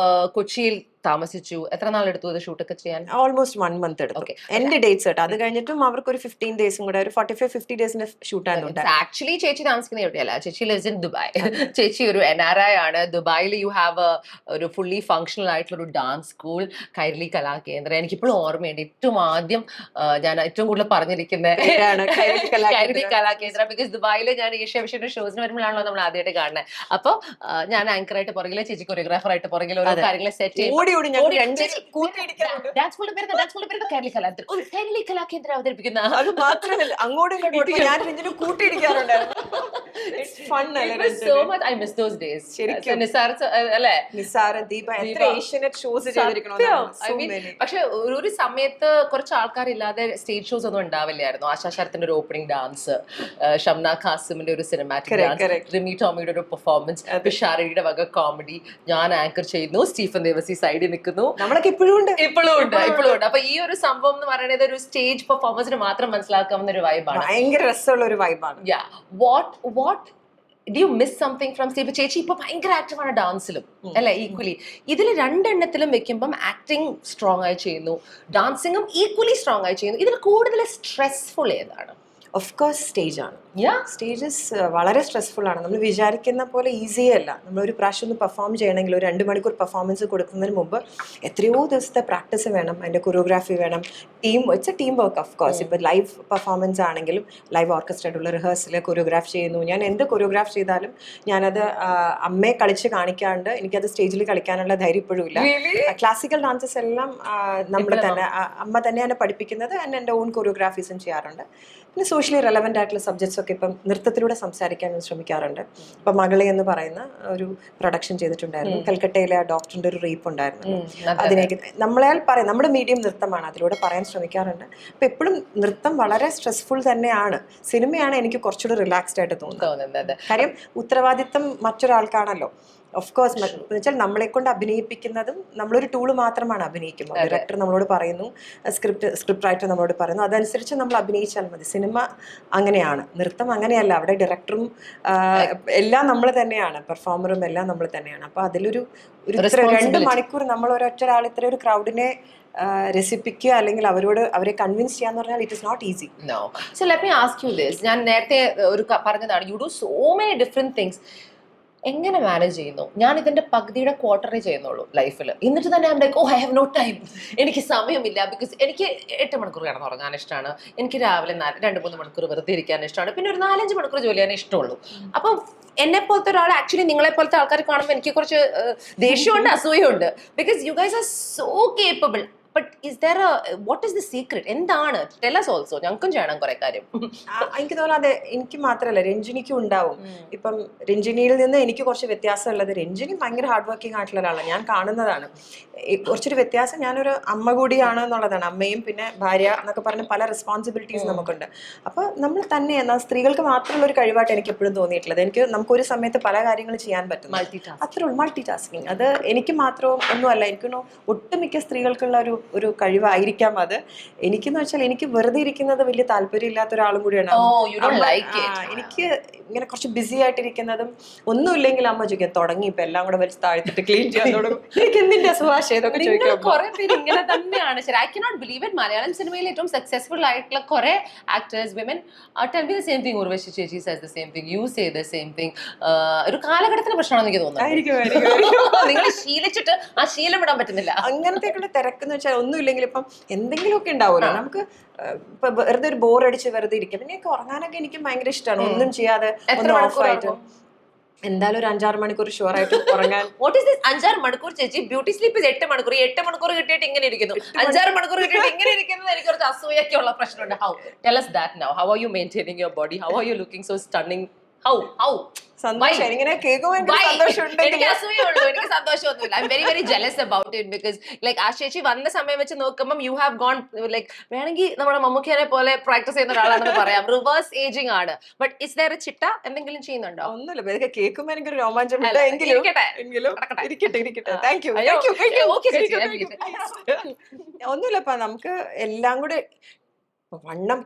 കൊച്ചിയിൽ താമസിച്ചു, എത്ര നാളെടുത്തു ഇത് ഷൂട്ടൊക്കെ ചെയ്യാൻ? ഓൾമോസ്റ്റ് 1 month എടുത്തു. എന്റെ ഡേറ്റ്സ് കേട്ടോ. അത് കഴിഞ്ഞിട്ടും അവർക്ക് ഒരു 15 days കൂടെ, ഒരു 45-50 days ഷൂട്ടായിരുന്നു. ആക്ച്വലി ചേച്ചി താമസിക്കുന്ന എവിടെയല്ല, ചേച്ചി ലിവ്സ് ഇൻ ദുബായ്. ചേച്ചി ഒരു NRI ആണ്. ദുബായിൽ യു ഹാവ് ഒരു ഫുള്ളി ഫങ്ഷണൽ ആയിട്ടുള്ള ഒരു ഡാൻസ് സ്കൂൾ, കൈരളി കലാകേന്ദ്രം. എനിക്കിപ്പോഴും ഓർമ്മയുണ്ട്. ഏറ്റവും ആദ്യം ഞാൻ ഏറ്റവും കൂടുതൽ പറഞ്ഞിരിക്കുന്ന കൈരളി കലാകേന്ദ്രം. ബിക്കോസ് ദുബായിൽ ഞാൻ ഏഷ്യ വിഷയുടെ ഷോസിന് വരുമ്പോഴാണല്ലോ നമ്മൾ ആദ്യമായിട്ട് കാണുന്നത്. അപ്പൊ ഞാൻ ആങ്കറായിട്ട് പുറകിലെ, ചേച്ചി കൊറിയോഗ്രാഫർ ആയിട്ട് പുറകിൽ ഓരോ കാര്യങ്ങളെ സെറ്റ് ചെയ്യും. അവതരിപ്പിക്കുന്ന അത് മാത്രമല്ല, അങ്ങോട്ടും ഇങ്ങോട്ടും ഞാൻ രഞ്ജിനെ കൂട്ടിയിടിക്കാറുണ്ടായിരുന്നു. പക്ഷെ ഒരു സമയത്ത് കുറച്ച് ആൾക്കാരില്ലാതെ സ്റ്റേജ് ഷോസ് ഒന്നും ഉണ്ടാവില്ലായിരുന്നു. ആശാശരത്തിന്റെ ഒരു ഓപ്പണിംഗ് ഡാൻസ്, ഷംന ഖാസിമിന്റെ ഒരു സിനിമാറ്റിക് ഡാൻസ്, റിമി ടോമിയുടെ ഒരു പെർഫോമൻസ്, പിഷാരടിയുടെ വക കോമഡി, ഞാൻ ആങ്കർ ചെയ്യുന്നു, സ്റ്റീഫൻ ദേവസി സൈഡിൽ നിൽക്കുന്നു. നമ്മളൊക്കെ ഇപ്പോഴും ഉണ്ട്. അപ്പൊ ഈ ഒരു സംഭവം എന്ന് പറയുന്നത് ഒരു സ്റ്റേജ് പെർഫോമൻസിന് മാത്രം മനസ്സിലാക്കാവുന്ന ഒരു വൈബാണ്. ഭയങ്കര രസമുള്ള ഒരു വൈബാണ്. What do you miss something from stage? ചേച്ചി ഇപ്പൊ ഭയങ്കര ആക്റ്റീവ് ആണ് ഡാൻസിലും അല്ലെ? ഈക്വലി ഇതിൽ രണ്ടെണ്ണത്തിലും വെക്കുമ്പം ആക്ടിങ് സ്ട്രോങ് ആയി ചെയ്യുന്നു, ഡാൻസിങ്ങും ഈക്വലി സ്ട്രോങ് ആയി ചെയ്യുന്നു. ഇതിൽ കൂടുതൽ സ്ട്രെസ്ഫുൾ ഏതാണ്? ഓഫ് കോഴ്സ് സ്റ്റേജാണ്. Yeah. സ്റ്റേജസ് വളരെ സ്ട്രെസ്ഫുൾ ആണ്. നമ്മൾ വിചാരിക്കുന്ന പോലെ ഈസി അല്ല. നമ്മളൊരു പ്രാവശ്യം ഒന്ന് പെർഫോം ചെയ്യണമെങ്കിൽ ഒരു 2 മണിക്കൂർ പെർഫോമൻസ് കൊടുക്കുന്നതിന് മുമ്പ് എത്രയോ ദിവസത്തെ പ്രാക്ടീസ് വേണം, അതിൻ്റെ കൊറിയോഗ്രാഫി വേണം, it's A team work. Of course ഇപ്പോൾ ലൈവ് പെർഫോമൻസ് ആണെങ്കിലും ലൈവ് ഓർക്കസ്ട്രേറ്റുള്ള റിഹേഴ്സൽ കൊറിയോഗ്രാഫ് ചെയ്യുന്നു. ഞാൻ എന്ത് കൊറിയോഗ്രാഫ് ചെയ്താലും ഞാനത് അമ്മയെ കളിച്ച് കാണിക്കാണ്ട് എനിക്കത് സ്റ്റേജിൽ കളിക്കാനുള്ള ധൈര്യം ഇപ്പോഴും ഇല്ല. ക്ലാസിക്കൽ ഡാൻസസ് എല്ലാം നമ്മൾ തന്നെ അമ്മ തന്നെയാണ് പഠിപ്പിക്കുന്നത്. എൻ്റെ ഓൺ കൊറിയോഗ്രാഫീസും ചെയ്യാറുണ്ട്. പിന്നെ സോഷ്യലി റെലവൻ്റ് ആയിട്ടുള്ള സബ്ജക്ട്സ് ഒക്കെ ഇപ്പം നൃത്തത്തിലൂടെ സംസാരിക്കാൻ ശ്രമിക്കാറുണ്ട്. ഇപ്പം മകളെ എന്ന് പറയുന്ന ഒരു പ്രൊഡക്ഷൻ ചെയ്തിട്ടുണ്ടായിരുന്നു. കൽക്കട്ടയിലെ ആ ഡോക്ടറിൻ്റെ ഒരു റേപ്പ് ഉണ്ടായിരുന്നു. അതിനേക്ക് നമ്മളാൽ പറയാം, നമ്മുടെ മീഡിയം നൃത്തമാണ്, അതിലൂടെ പറയാൻ ശ്രമിക്കാറുണ്ട്. അപ്പം എപ്പോഴും നൃത്തം വളരെ സ്ട്രെസ്ഫുൾ തന്നെയാണ്. സിനിമയാണ് എനിക്ക് കുറച്ചുകൂടി റിലാക്സ്ഡ് ആയിട്ട് തോന്നുന്നത്. കാര്യം ഉത്തരവാദിത്തം മറ്റൊരാൾക്കാണല്ലോ. ഓഫ് കോഴ്സ് വെച്ചാൽ നമ്മളെ കൊണ്ട് അഭിനയിപ്പിക്കുന്നതും നമ്മളൊരു ടൂള് മാത്രമാണ് അഭിനയിക്കുമ്പോൾ. ഡയറക്ടർ നമ്മളോട് പറയുന്നു, സ്ക്രിപ്റ്റ് റൈറ്റർ നമ്മളോട് പറയുന്നു, അതനുസരിച്ച് നമ്മൾ അഭിനയിച്ചാൽ മതി. സിനിമ അങ്ങനെയാണ്, നൃത്തം അങ്ങനെയല്ല. അവിടെ ഡയറക്ടറും എല്ലാം നമ്മൾ തന്നെയാണ്, പെർഫോമറും എല്ലാം നമ്മൾ തന്നെയാണ്. അപ്പോൾ അതിലൊരു 2 മണിക്കൂർ നമ്മൾ ഒരാൾ ഇത്ര ഒരു ക്രൗഡിനെ രസിപ്പിക്കുക അല്ലെങ്കിൽ അവരെ കൺവിൻസ് ചെയ്യാന്ന് പറഞ്ഞാൽ it is not easy. No. So let me ask you this. ഞാൻ നേരത്തെ ഒരു പറഞ്ഞതാണ്, you do so many different things. എങ്ങനെ മാനേജ് ചെയ്യുന്നു? ഞാൻ ഇതിന്റെ പകുതിയുടെ ക്വാർട്ടറേ ചെയ്യുന്നുള്ളൂ ലൈഫിൽ. എന്നിട്ട് തന്നെ ഐ ഹാവ് നോ ടൈം, എനിക്ക് സമയമില്ല. ബിക്കോസ് എനിക്ക് 8 മണിക്കൂർ കിടന്നുറങ്ങാൻ ഇഷ്ടമാണ്, എനിക്ക് രാവിലെ 2-3 മണിക്കൂർ വെറുതെ ഇരിക്കാൻ ഇഷ്ടമാണ്, പിന്നെ ഒരു 4-5 മണിക്കൂർ ജോലി ചെയ്യാൻ ഇഷ്ടമുള്ളൂ. അപ്പം എന്നെ പോലത്തെ ഒരാൾ, ആക്ച്വലി നിങ്ങളെ പോലത്തെ ആൾക്കാർ കാണുമ്പോൾ എനിക്ക് കുറച്ച് ദേഷ്യമുണ്ട്, അസൂയുണ്ട്. Because you guys are so capable. But what is the secret? എന്താണ്? Tell us also. ഞങ്ങൾക്കും ചെയ്യണം കുറെ കാര്യം. എനിക്ക് തോന്നുന്നു അത് എനിക്ക് മാത്രമല്ല, രഞ്ജിനിക്കും ഉണ്ടാവും. ഇപ്പം രഞ്ജിനിയിൽ നിന്ന് എനിക്ക് കുറച്ച് വ്യത്യാസമുള്ളത്, രഞ്ജിനി ഭയങ്കര ഹാർഡ് വർക്കിംഗ് ആയിട്ടുള്ള ഒരാളാണ്, ഞാൻ കാണുന്നതാണ്. കുറച്ചൊരു വ്യത്യാസം, ഞാനൊരു അമ്മ കൂടിയാണ് എന്നുള്ളതാണ്. അമ്മയും പിന്നെ ഭാര്യ എന്നൊക്കെ പറഞ്ഞ് പല റെസ്പോൺസിബിലിറ്റീസ് നമുക്കുണ്ട്. അപ്പോൾ നമ്മൾ തന്നെ സ്ത്രീകൾക്ക് മാത്രമുള്ള ഒരു കഴിവായിട്ട് എനിക്ക് എപ്പോഴും തോന്നിയിട്ടുള്ളത്. നമുക്കൊരു സമയത്ത് പല കാര്യങ്ങൾ ചെയ്യാൻ പറ്റും. അത്രേ ഉള്ളൂ, മൾട്ടി ടാസ്കിങ്. അത് എനിക്ക് മാത്രവും ഒന്നുമല്ല, എനിക്കൊന്നും ഒട്ടുമിക്ക സ്ത്രീകൾക്കുള്ള ഒരു കഴിവായിരിക്കാം അത്. എനിക്കെന്ന് വെച്ചാൽ എനിക്ക് വെറുതെ ഇരിക്കുന്നത് വലിയ താല്പര്യമില്ലാത്ത ഒരാളും കൂടിയാണ്. എനിക്ക് ഇങ്ങനെ കുറച്ച് ബിസി ആയിട്ടിരിക്കുന്നതും ഒന്നുമില്ലെങ്കിൽ അമ്മ ചോദിക്കാം, തുടങ്ങി ഇപ്പൊ എല്ലാം കൂടെ വലിച്ച് താഴ്ത്തിട്ട് ക്ലീൻ ചെയ്യാൻ തുടങ്ങും, എനിക്ക് എന്തിന്റെ സുഭാഷ് ഇതൊക്കെ ചോദിക്കാം. കുറെ പേര് ഇങ്ങനെ തന്നെയാണ്. ശരി, I cannot believe it. Malayalam സിനിമയിൽ ഏറ്റവും സക്സസ്ഫുൾ ആയിട്ടുള്ള കുറെ actors, women tell me the same thing. Urvashi ചേച്ചി says the same thing, you say the same thing. ഒരു കാലഘട്ടത്തിന്റെ പ്രശ്നമാണെന്ന് എനിക്ക് തോന്നുന്നു. നിങ്ങൾ ശീലിച്ചിട്ട് ആ ശീലം വിടാൻ പറ്റുന്നില്ല. അങ്ങനത്തെ തിരക്കെന്ന് വെച്ചാൽ ഒന്നുമില്ലെങ്കിൽ ഇപ്പം എന്തെങ്കിലുമൊക്കെ ഉണ്ടാവുമല്ലോ. നമുക്ക് ഇപ്പൊ വെറുതെ ഒരു ബോർ അടിച്ച് വെറുതെ ഇരിക്കും. പിന്നെ ഉറങ്ങാനൊക്കെ എനിക്ക് ഭയങ്കര ഇഷ്ടമാണ്, ഒന്നും ചെയ്യാതെ ഓഫായിട്ട്. എന്തായാലും ഒരു 5-6 മണിക്കൂർ ഷുവർ ആയിട്ട് ഉറങ്ങാൻ. വാട്ട് ഈസ് ദിസ് 5-6 മണിക്കൂർ ചേച്ചി? ബ്യൂട്ടി സ്ലീപ്പ് 8 മണിക്കൂർ. 8 മണിക്കൂർ കിട്ടിയിട്ട് ഇങ്ങനെ ഇരിക്കുന്നു, 5-6 മണിക്കൂർ കിട്ടിയിട്ട് ഇങ്ങനെ ഇരിക്കുന്നത് എനിക്ക് കുറച്ച് അസൂയൊക്കെ ഉള്ള പ്രശ്നമുണ്ട്. How? Tell us that now. How are you maintaining your body? How are you looking so stunning? How? സന്തോഷം, ഇങ്ങനെ കേൾക്കുമ്പോൾ സന്തോഷമുണ്ട്. എനിക്ക് അസൂയുള്ളൂ, എനിക്ക് സന്തോഷമൊന്നുമില്ല. I am very very jealous about it. Because like ആ ചേച്ചി വന്ന സമയം വെച്ച് നോക്കുമ്പോൾ യു ഹാവ് ഗോൺ ലൈക്ക്, വേണമെങ്കിൽ നമ്മുടെ മമ്മൂക്കിയെ പോലെ പ്രാക്ടീസ് ചെയ്യുന്ന ഒരാളാണെന്ന് പറയാം. റിവേഴ്സ് ഏജിങ് ആണ്. ബട്ട് ഇസ് ദർ എ ചിട്ട? എന്തെങ്കിലും ചെയ്യുന്നുണ്ടോ? ഒന്നുമില്ല, ഇതൊക്കെ കേൾക്കുമ്പോൾ എനിക്കൊരു രോമാഞ്ചം. ഒന്നുമില്ലപ്പാ, നമുക്ക് എല്ലാം കൂടെ വണ്ണം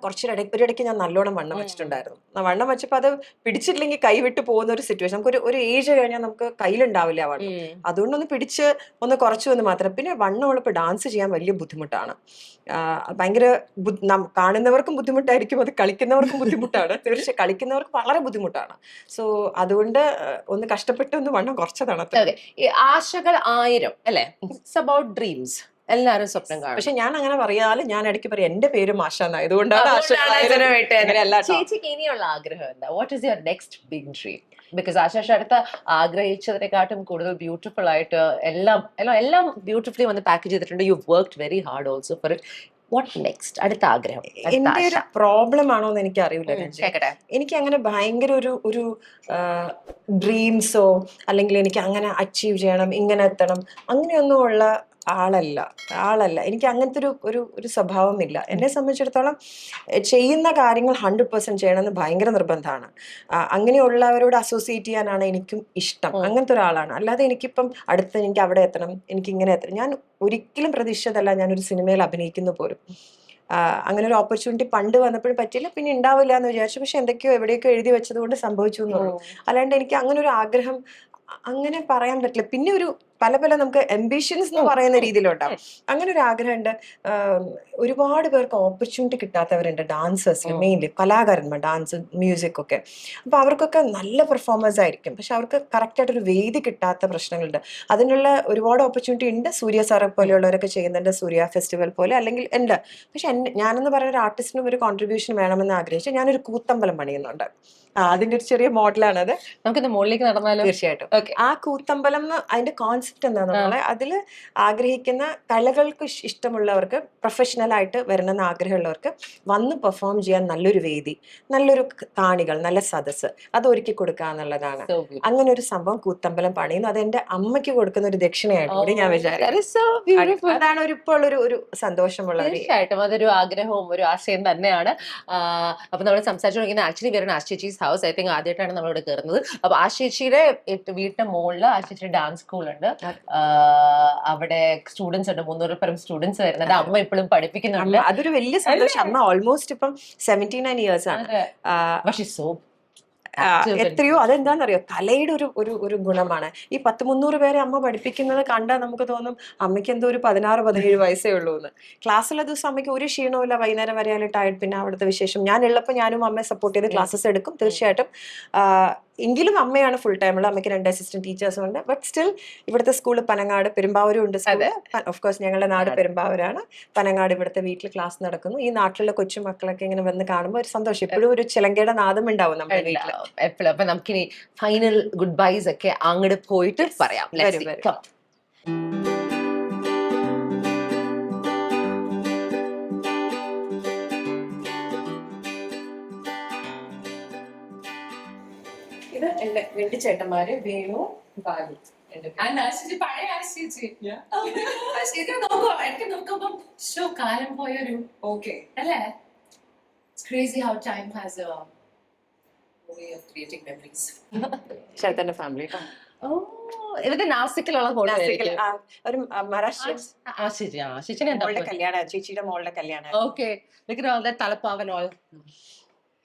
ഒരിടയ്ക്ക് ഞാൻ നല്ലോണം വണ്ണം വെച്ചിട്ടുണ്ടായിരുന്നു. വണ്ണം വെച്ചപ്പോൾ അത് പിടിച്ചില്ലെങ്കിൽ കൈവിട്ട് പോകുന്ന ഒരു സിറ്റുവേഷൻ. നമുക്ക് ഒരു ഏജ് കഴിഞ്ഞാൽ നമുക്ക് കയ്യിലുണ്ടാവില്ല ആ വണ്ണം. അതുകൊണ്ടൊന്ന് പിടിച്ച് ഒന്ന് കുറച്ചു എന്ന് മാത്രം. പിന്നെ വണ്ണമുള്ളപ്പോൾ ഡാൻസ് ചെയ്യാൻ വലിയ ബുദ്ധിമുട്ടാണ്. ഭയങ്കര കാണുന്നവർക്കും ബുദ്ധിമുട്ടായിരിക്കും, അത് കളിക്കുന്നവർക്കും ബുദ്ധിമുട്ടാണ്. തീർച്ചയായും കളിക്കുന്നവർക്ക് വളരെ ബുദ്ധിമുട്ടാണ്. സോ അതുകൊണ്ട് ഒന്ന് കഷ്ടപ്പെട്ട് ഒന്ന് വണ്ണം കുറച്ചതാണ്. ആശകൾ 1000 അല്ലേ? It's about dreams. എല്ലാരും സ്വപ്നം കാണും. പക്ഷെ ഞാൻ അങ്ങനെ പറയാതെ ഞാൻ ഇടയ്ക്ക് പറയും എന്റെ പേര് മാഷാന്നായതുകൊണ്ടാണ്. ചേച്ചിക്ക് ഇനിയുള്ള ആഗ്രഹം എന്താ? What is your next big dream? Because ആശാഷ് അടുത്ത ആഗ്രഹിച്ചതിനെക്കാട്ടും കൂടുതൽ ബ്യൂട്ടിഫുൾ ആയിട്ട് എല്ലാം ബ്യൂട്ടിഫുള്ളി വന്ന് പാക്കേജ് ചെയ്തിട്ടുണ്ട്. U worked very hard also for it. What next? അടുത്ത ആഗ്രഹം എന്റെ ഒരു പ്രോബ്ലം ആണോ എന്ന് എനിക്ക് അറിയില്ല. എനിക്ക് അങ്ങനെ ഭയങ്കര ഒരു ഡ്രീംസോ അല്ലെങ്കിൽ എനിക്ക് അങ്ങനെ അച്ചീവ് ചെയ്യണം, ഇങ്ങനെ എത്തണം, അങ്ങനെയൊന്നും ഉള്ള ആളല്ല. എനിക്ക് അങ്ങനത്തെ ഒരു സ്വഭാവമില്ല. എന്നെ സംബന്ധിച്ചിടത്തോളം ചെയ്യുന്ന കാര്യങ്ങൾ 100% ചെയ്യണമെന്ന് ഭയങ്കര നിർബന്ധമാണ്. അങ്ങനെയുള്ളവരോട് അസോസിയേറ്റ് ചെയ്യാനാണ് എനിക്കും ഇഷ്ടം. അങ്ങനത്തെ ഒരാളാണ്. അല്ലാതെ എനിക്കിപ്പം എനിക്ക് അവിടെ എത്തണം, എനിക്ക് ഇങ്ങനെ എത്തണം, ഞാൻ ഒരിക്കലും പ്രതീക്ഷിച്ചതല്ല ഞാനൊരു സിനിമയിൽ അഭിനയിക്കുന്ന പോലും. അങ്ങനെ ഒരു ഓപ്പർച്യൂണിറ്റി പണ്ട് വന്നപ്പോഴും പറ്റില്ല, പിന്നെ ഉണ്ടാവില്ല എന്ന് വിചാരിച്ചു. പക്ഷെ എന്തൊക്കെയോ എവിടെയൊക്കെ എഴുതി വെച്ചത് കൊണ്ട് സംഭവിച്ചു എന്നുള്ളൂ. അല്ലാണ്ട് എനിക്ക് അങ്ങനെ ഒരു ആഗ്രഹം അങ്ങനെ പറയാൻ പറ്റില്ല. പിന്നെ പല പല നമുക്ക് എംബിഷൻസ് എന്ന് പറയുന്ന രീതിയിലുണ്ടാവും. അങ്ങനെ ഒരു ആഗ്രഹമുണ്ട്. ഒരുപാട് പേർക്ക് ഓപ്പർച്യൂണിറ്റി കിട്ടാത്തവരുണ്ട് ഡാൻസേഴ്സിൽ, മെയിൻലി കലാകാരന്മാർ, ഡാൻസ് മ്യൂസിക് ഒക്കെ. അപ്പൊ അവർക്കൊക്കെ നല്ല പെർഫോമൻസ് ആയിരിക്കും, പക്ഷെ അവർക്ക് കറക്റ്റ് ആയിട്ടൊരു വേദി കിട്ടാത്ത പ്രശ്നങ്ങളുണ്ട്. അതിനുള്ള ഒരുപാട് ഓപ്പർച്യൂണിറ്റി ഉണ്ട്. സൂര്യ സാറെ പോലെയുള്ളവരൊക്കെ ചെയ്യുന്നുണ്ട്, സൂര്യ ഫെസ്റ്റിവൽ പോലെ അല്ലെങ്കിൽ ഉണ്ട്. പക്ഷെ ഞാനെന്ന് പറയുന്ന ഒരു ആർട്ടിസ്റ്റിനും ഒരു കോൺട്രിബ്യൂഷൻ വേണമെന്ന് ആഗ്രഹിച്ച് ഞാനൊരു കൂത്തമ്പലം പണിയുന്നുണ്ട്. അതിന്റെ ഒരു ചെറിയ മോഡലാണത്. നമുക്കിന്ന് മുകളിലേക്ക് നടന്നാലോ? തീർച്ചയായിട്ടും. ഓക്കെ. ആ കൂത്തമ്പലം അതിന്റെ കോൺസെപ്റ്റ് എന്താന്ന് നമ്മളെ അതിൽ ആഗ്രഹിക്കുന്ന കലകൾക്ക് ഇഷ്ടമുള്ളവർക്ക്, പ്രൊഫഷണൽ ആയിട്ട് വരണമെന്ന് ആഗ്രഹമുള്ളവർക്ക് വന്ന് പെർഫോം ചെയ്യാൻ നല്ലൊരു വേദി, നല്ലൊരു കാണികൾ, നല്ല സദസ്സ് അത് ഒരുക്കി കൊടുക്കുക എന്നുള്ളതാണ്. അങ്ങനെ ഒരു സംഭവം കൂത്തമ്പലം പണിയുന്നു. അത് എന്റെ അമ്മയ്ക്ക് കൊടുക്കുന്ന ഒരു ദക്ഷിണയായിട്ട് കൂടി ഞാൻ വിചാരിക്കും. അതാണ് ഇപ്പോൾ ഒരു സന്തോഷമുള്ള ഒരു. തീർച്ചയായിട്ടും അതൊരു ആഗ്രഹവും ഒരു ആശയം തന്നെയാണ്. അപ്പൊ നമ്മൾ സംസാരിച്ചുകൊണ്ടിരിക്കുന്ന ആക്ച്വലി വേറെ ആശേച്ചിസ് ഹൗസ്. ഐ തിങ്ക് ആദ്യമായിട്ടാണ് നമ്മളിവിടെ കയറുന്നത്. അപ്പൊ ആശേച്ചിയുടെ വീട്ടിന്റെ മുകളിൽ ആശേച്ചിയുടെ ഡാൻസ് സ്കൂൾ ഉണ്ട്. അവിടെ സ്റ്റുഡൻസ് ഉണ്ട്, 300 പരം സ്റ്റുഡൻസ് വരുന്നുണ്ട്. അമ്മ ഇപ്പോഴും പഠിപ്പിക്കുന്നുണ്ട്. അതൊരു വലിയ സന്തോഷം. അമ്മ ഓൾമോസ്റ്റ് ഇപ്പം 79 ഇയേഴ്സ് ആണ്. പക്ഷെ സോ എത്രയോ അതെന്താണെന്നറിയോ, കലയുടെ ഒരു ഗുണമാണ്. ഈ 100-300 പേരെ അമ്മ പഠിപ്പിക്കുന്നത് കണ്ടാൽ നമുക്ക് തോന്നും അമ്മയ്ക്ക് എന്തോ ഒരു 16-17 വയസ്സേ ഉള്ളൂ എന്ന്. ക്ലാസ്സിലെ ദിവസം അമ്മയ്ക്ക് ഒരു ക്ഷീണവുമില്ല, വൈകുന്നേരം വരെയാലും ടയർഡ്. പിന്നെ അവിടുത്തെ വിശേഷം ഞാൻ ഉള്ളപ്പോൾ ഞാനും അമ്മയെ സപ്പോർട്ട് ചെയ്ത് ക്ലാസ്സസ് എടുക്കും തീർച്ചയായിട്ടും. എങ്കിലും അമ്മയാണ് ഫുൾ ടൈം ഉള്ളത്. അമ്മയ്ക്ക് 2 അസിസ്റ്റന്റ് ടീച്ചേഴ്സും ഉണ്ട്. ബട്ട് സ്റ്റിൽ ഇവിടുത്തെ സ്കൂള് പനങ്ങാട്, പെരുമ്പാവൂരും ഉണ്ട് സ്കൂള്. ഓഫ് കോഴ്സ് ഞങ്ങളുടെ നാട് പെരുമ്പാവൂരാണ്. പനങ്ങാട് ഇവിടുത്തെ വീട്ടിൽ ക്ലാസ് നടക്കുന്നു. ഈ നാട്ടിലുള്ള കൊച്ചുമക്കളൊക്കെ ഇങ്ങനെ വന്ന് കാണുമ്പോൾ ഒരു സന്തോഷം. എപ്പോഴും ഒരു ചിലങ്കയുടെ നാദം ഉണ്ടാവും നമ്മുടെ വീട്ടിൽ എപ്പോഴും. അപ്പൊ നമുക്കിനി ഫൈനൽ ഗുഡ് ബൈസ് ഒക്കെ അങ്ങോട്ട് പോയിട്ട് പറയാം. ഇത് എന്റെ 2 ചേട്ടന്മാര്, വേണു, ബാലു. കാലം പോയൊരു അല്ലേ? Crazy how time has a way of creating memories. ചേട്ടന്റെ ഫാമിലി ഇവരുടെ നാസിക്കിലുള്ള ഒരു മഹാരാഷ്ട്ര കല്യാണം, ചേച്ചിയുടെ മോളുടെ കല്യാണം. Okay, look at all that തലപ്പാവൻ all.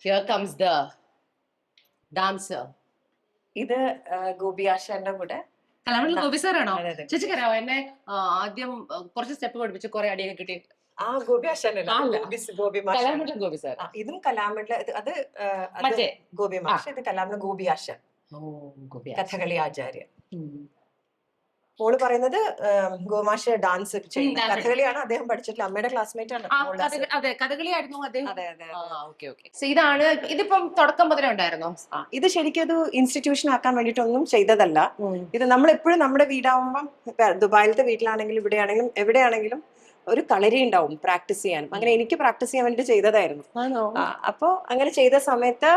Here comes the dancer. ഇത് ഗോപി ആശാന്റെ കൂടെ. കലാമണ്ഡലം ഗോപി സാറാണോ? ചേച്ചിക്കറിയാവോ എന്നെ ആദ്യം കുറച്ച് സ്റ്റെപ്പ് പഠിപ്പിച്ച് കുറെ അടിയൊക്കെ കിട്ടി? ഗോപി ആശാനല്ല, ഗോപി കലാമണ്ഡലം ഗോപി സാർ. ഇതും കലാമണ്ഡലം, അത് ഗോപി മാഷ്, ഇത് കലാമണ്ഡലം ഗോപി ആശാൻ, കഥകളി ആചാര്യ. മോള് പറയുന്നത് ഗോമാഷ ഡാൻസ് ചെയ്യുന്ന കഥകളിയാണ്. അദ്ദേഹം പഠിച്ചിട്ടില്ല, അമ്മയുടെ ക്ലാസ്മേറ്റ് ആണ്. അതെ, കഥകളിയായിരുന്നു അദ്ദേഹം. ഇതാണ് ഇതിപ്പം തുടക്കം മുതലേ ഉണ്ടായിരുന്നോ? ഇത് ശരിക്കും അത് ഇൻസ്റ്റിറ്റ്യൂഷൻ ആക്കാൻ വേണ്ടിയിട്ടൊന്നും ചെയ്തതല്ല. ഇത് നമ്മൾ എപ്പോഴും നമ്മുടെ വീടാവുമ്പം, ദുബായിലത്തെ വീട്ടിലാണെങ്കിലും ഇവിടെയാണെങ്കിലും എവിടെയാണെങ്കിലും ഒരു കളരി ഉണ്ടാവും പ്രാക്ടീസ് ചെയ്യാൻ. അങ്ങനെ എനിക്ക് പ്രാക്ടീസ് ചെയ്യാൻ വേണ്ടി ചെയ്തതായിരുന്നു. അപ്പോ അങ്ങനെ ചെയ്ത സമയത്ത്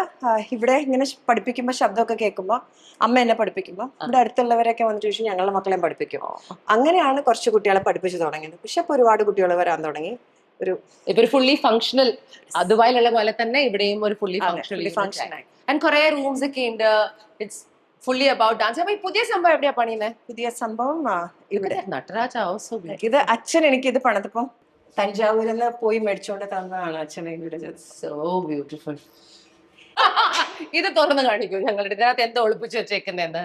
ഇവിടെ ഇങ്ങനെ പഠിപ്പിക്കുമ്പോ ശബ്ദമൊക്കെ കേൾക്കുമ്പോ, അമ്മ എന്നെ പഠിപ്പിക്കുമ്പോ ഇവിടെ അടുത്തുള്ളവരൊക്കെ വന്നിട്ട് ചോദിച്ചു ഞങ്ങളെ മക്കളെയും പഠിപ്പിക്കും. അങ്ങനെയാണ് കുറച്ച് കുട്ടികളെ പഠിപ്പിച്ചു തുടങ്ങിയത്. പക്ഷെ ഇപ്പൊ ഒരുപാട് കുട്ടികൾ വരാൻ തുടങ്ങി. ഒരു ഫുള്ളി ഫങ്ഷണൽ, ദുബായിലുള്ള പോലെ തന്നെ ഇവിടെയും ഒരു ഫുള്ളി ഫങ്ഷണൽ ആൻഡ് കുറെ റൂംസ് ഒക്കെ ഉണ്ട്. It's fully about dance. അപ്പൊ ഈ പുതിയ സംഭവം എവിടെയാ പണിയുന്നത്? പുതിയ സംഭവം ഇവിടെ നടരാജ്. ഇത് അച്ഛൻ എനിക്ക് ഇത് പണിതപ്പം തഞ്ചാവൂരിൽ നിന്ന് പോയി മേടിച്ചോണ്ട് തന്നതാണ് അച്ഛനെ. So beautiful. ഇത് തുറന്ന് കാണിക്കൂ ഞങ്ങളുടെ. ഇതിനകത്ത് എന്താ ഒളിപ്പിച്ച് വെച്ചേക്കുന്നതെന്ന്?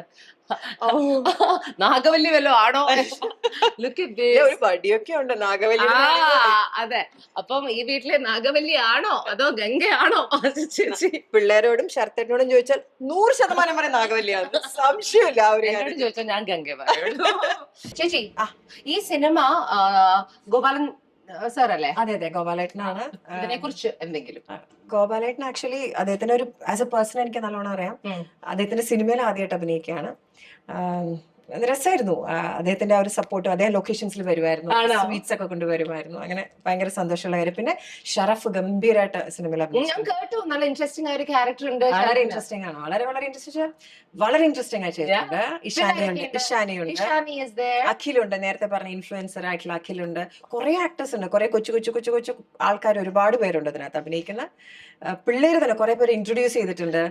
നാഗവല്ലി വല്ലതും ആണോ? ഒരു വടിയൊക്കെ ഉണ്ട് നാഗവല്ലി. അതെ, അപ്പം ഈ വീട്ടിലെ നാഗവല്ലി ആണോ അതോ ഗംഗയാണോ? ചേച്ചി പിള്ളേരോടും ശരത്തേട്ടനോടും ചോദിച്ചാൽ 100% പറയും നാഗവല്ലിയാണ്, സംശയമില്ല. അവരോട് ചോദിച്ചാൽ ഞാൻ ഗംഗ പറയുള്ളൂ. ചേച്ചി, ഈ സിനിമ ഗോപാലൻ സാർ അല്ലേ? അതെ അതെ, ഗോപാലേട്ടനാണ്. ഇതിനെ കുറിച്ച് എന്തെങ്കിലും? ഗോപാലേട്ടൻ ആക്ച്വലി അദ്ദേഹത്തിന് ഒരു ആസ് എ പേഴ്സൺ എനിക്ക് നല്ലോണം അറിയാം. അദ്ദേഹത്തിന്റെ സിനിമയിൽ ആദ്യമായിട്ട് അഭിനയിക്കുകയാണ്. രസമായിരുന്നു അദ്ദേഹത്തിന്റെ ആ ഒരു സപ്പോർട്ടും. അദ്ദേഹം ലൊക്കേഷൻസിൽ വരുമായിരുന്നു, സ്വീറ്റ്സ് ഒക്കെ കൊണ്ടുവരുമായിരുന്നു. അങ്ങനെ ഭയങ്കര സന്തോഷമുള്ള കാര്യം. പിന്നെ ഷറഫ് ഗംഭീരമായിട്ട് സിനിമയിൽ അഭിനയിച്ചു. നല്ല ഇൻട്രസ്റ്റിംഗ് ആയ ഒരു ക്യാരക്ടർ ഉണ്ട്. വളരെ ഇൻട്രസ്റ്റിംഗ് ആണ്, വളരെ ഇൻട്രസ്റ്റിംഗ് ആയി ചെയ്തിട്ടുണ്ട്. ഇഷാനിയുണ്ട്, അഖിലുണ്ട്, നേരത്തെ പറഞ്ഞ ഇൻഫ്ലുവൻസർ ആയിട്ടുള്ള അഖിലുണ്ട്. കുറെ ആക്ടേഴ്സ് ഉണ്ട്, കുറെ കൊച്ചു ആൾക്കാർ ഒരുപാട് പേരുണ്ട് അതിനകത്ത് അഭിനയിക്കുന്ന. പിള്ളേര് തന്നെ കുറെ പേര് ഇൻട്രൊഡ്യൂസ് ചെയ്തിട്ടുണ്ട്.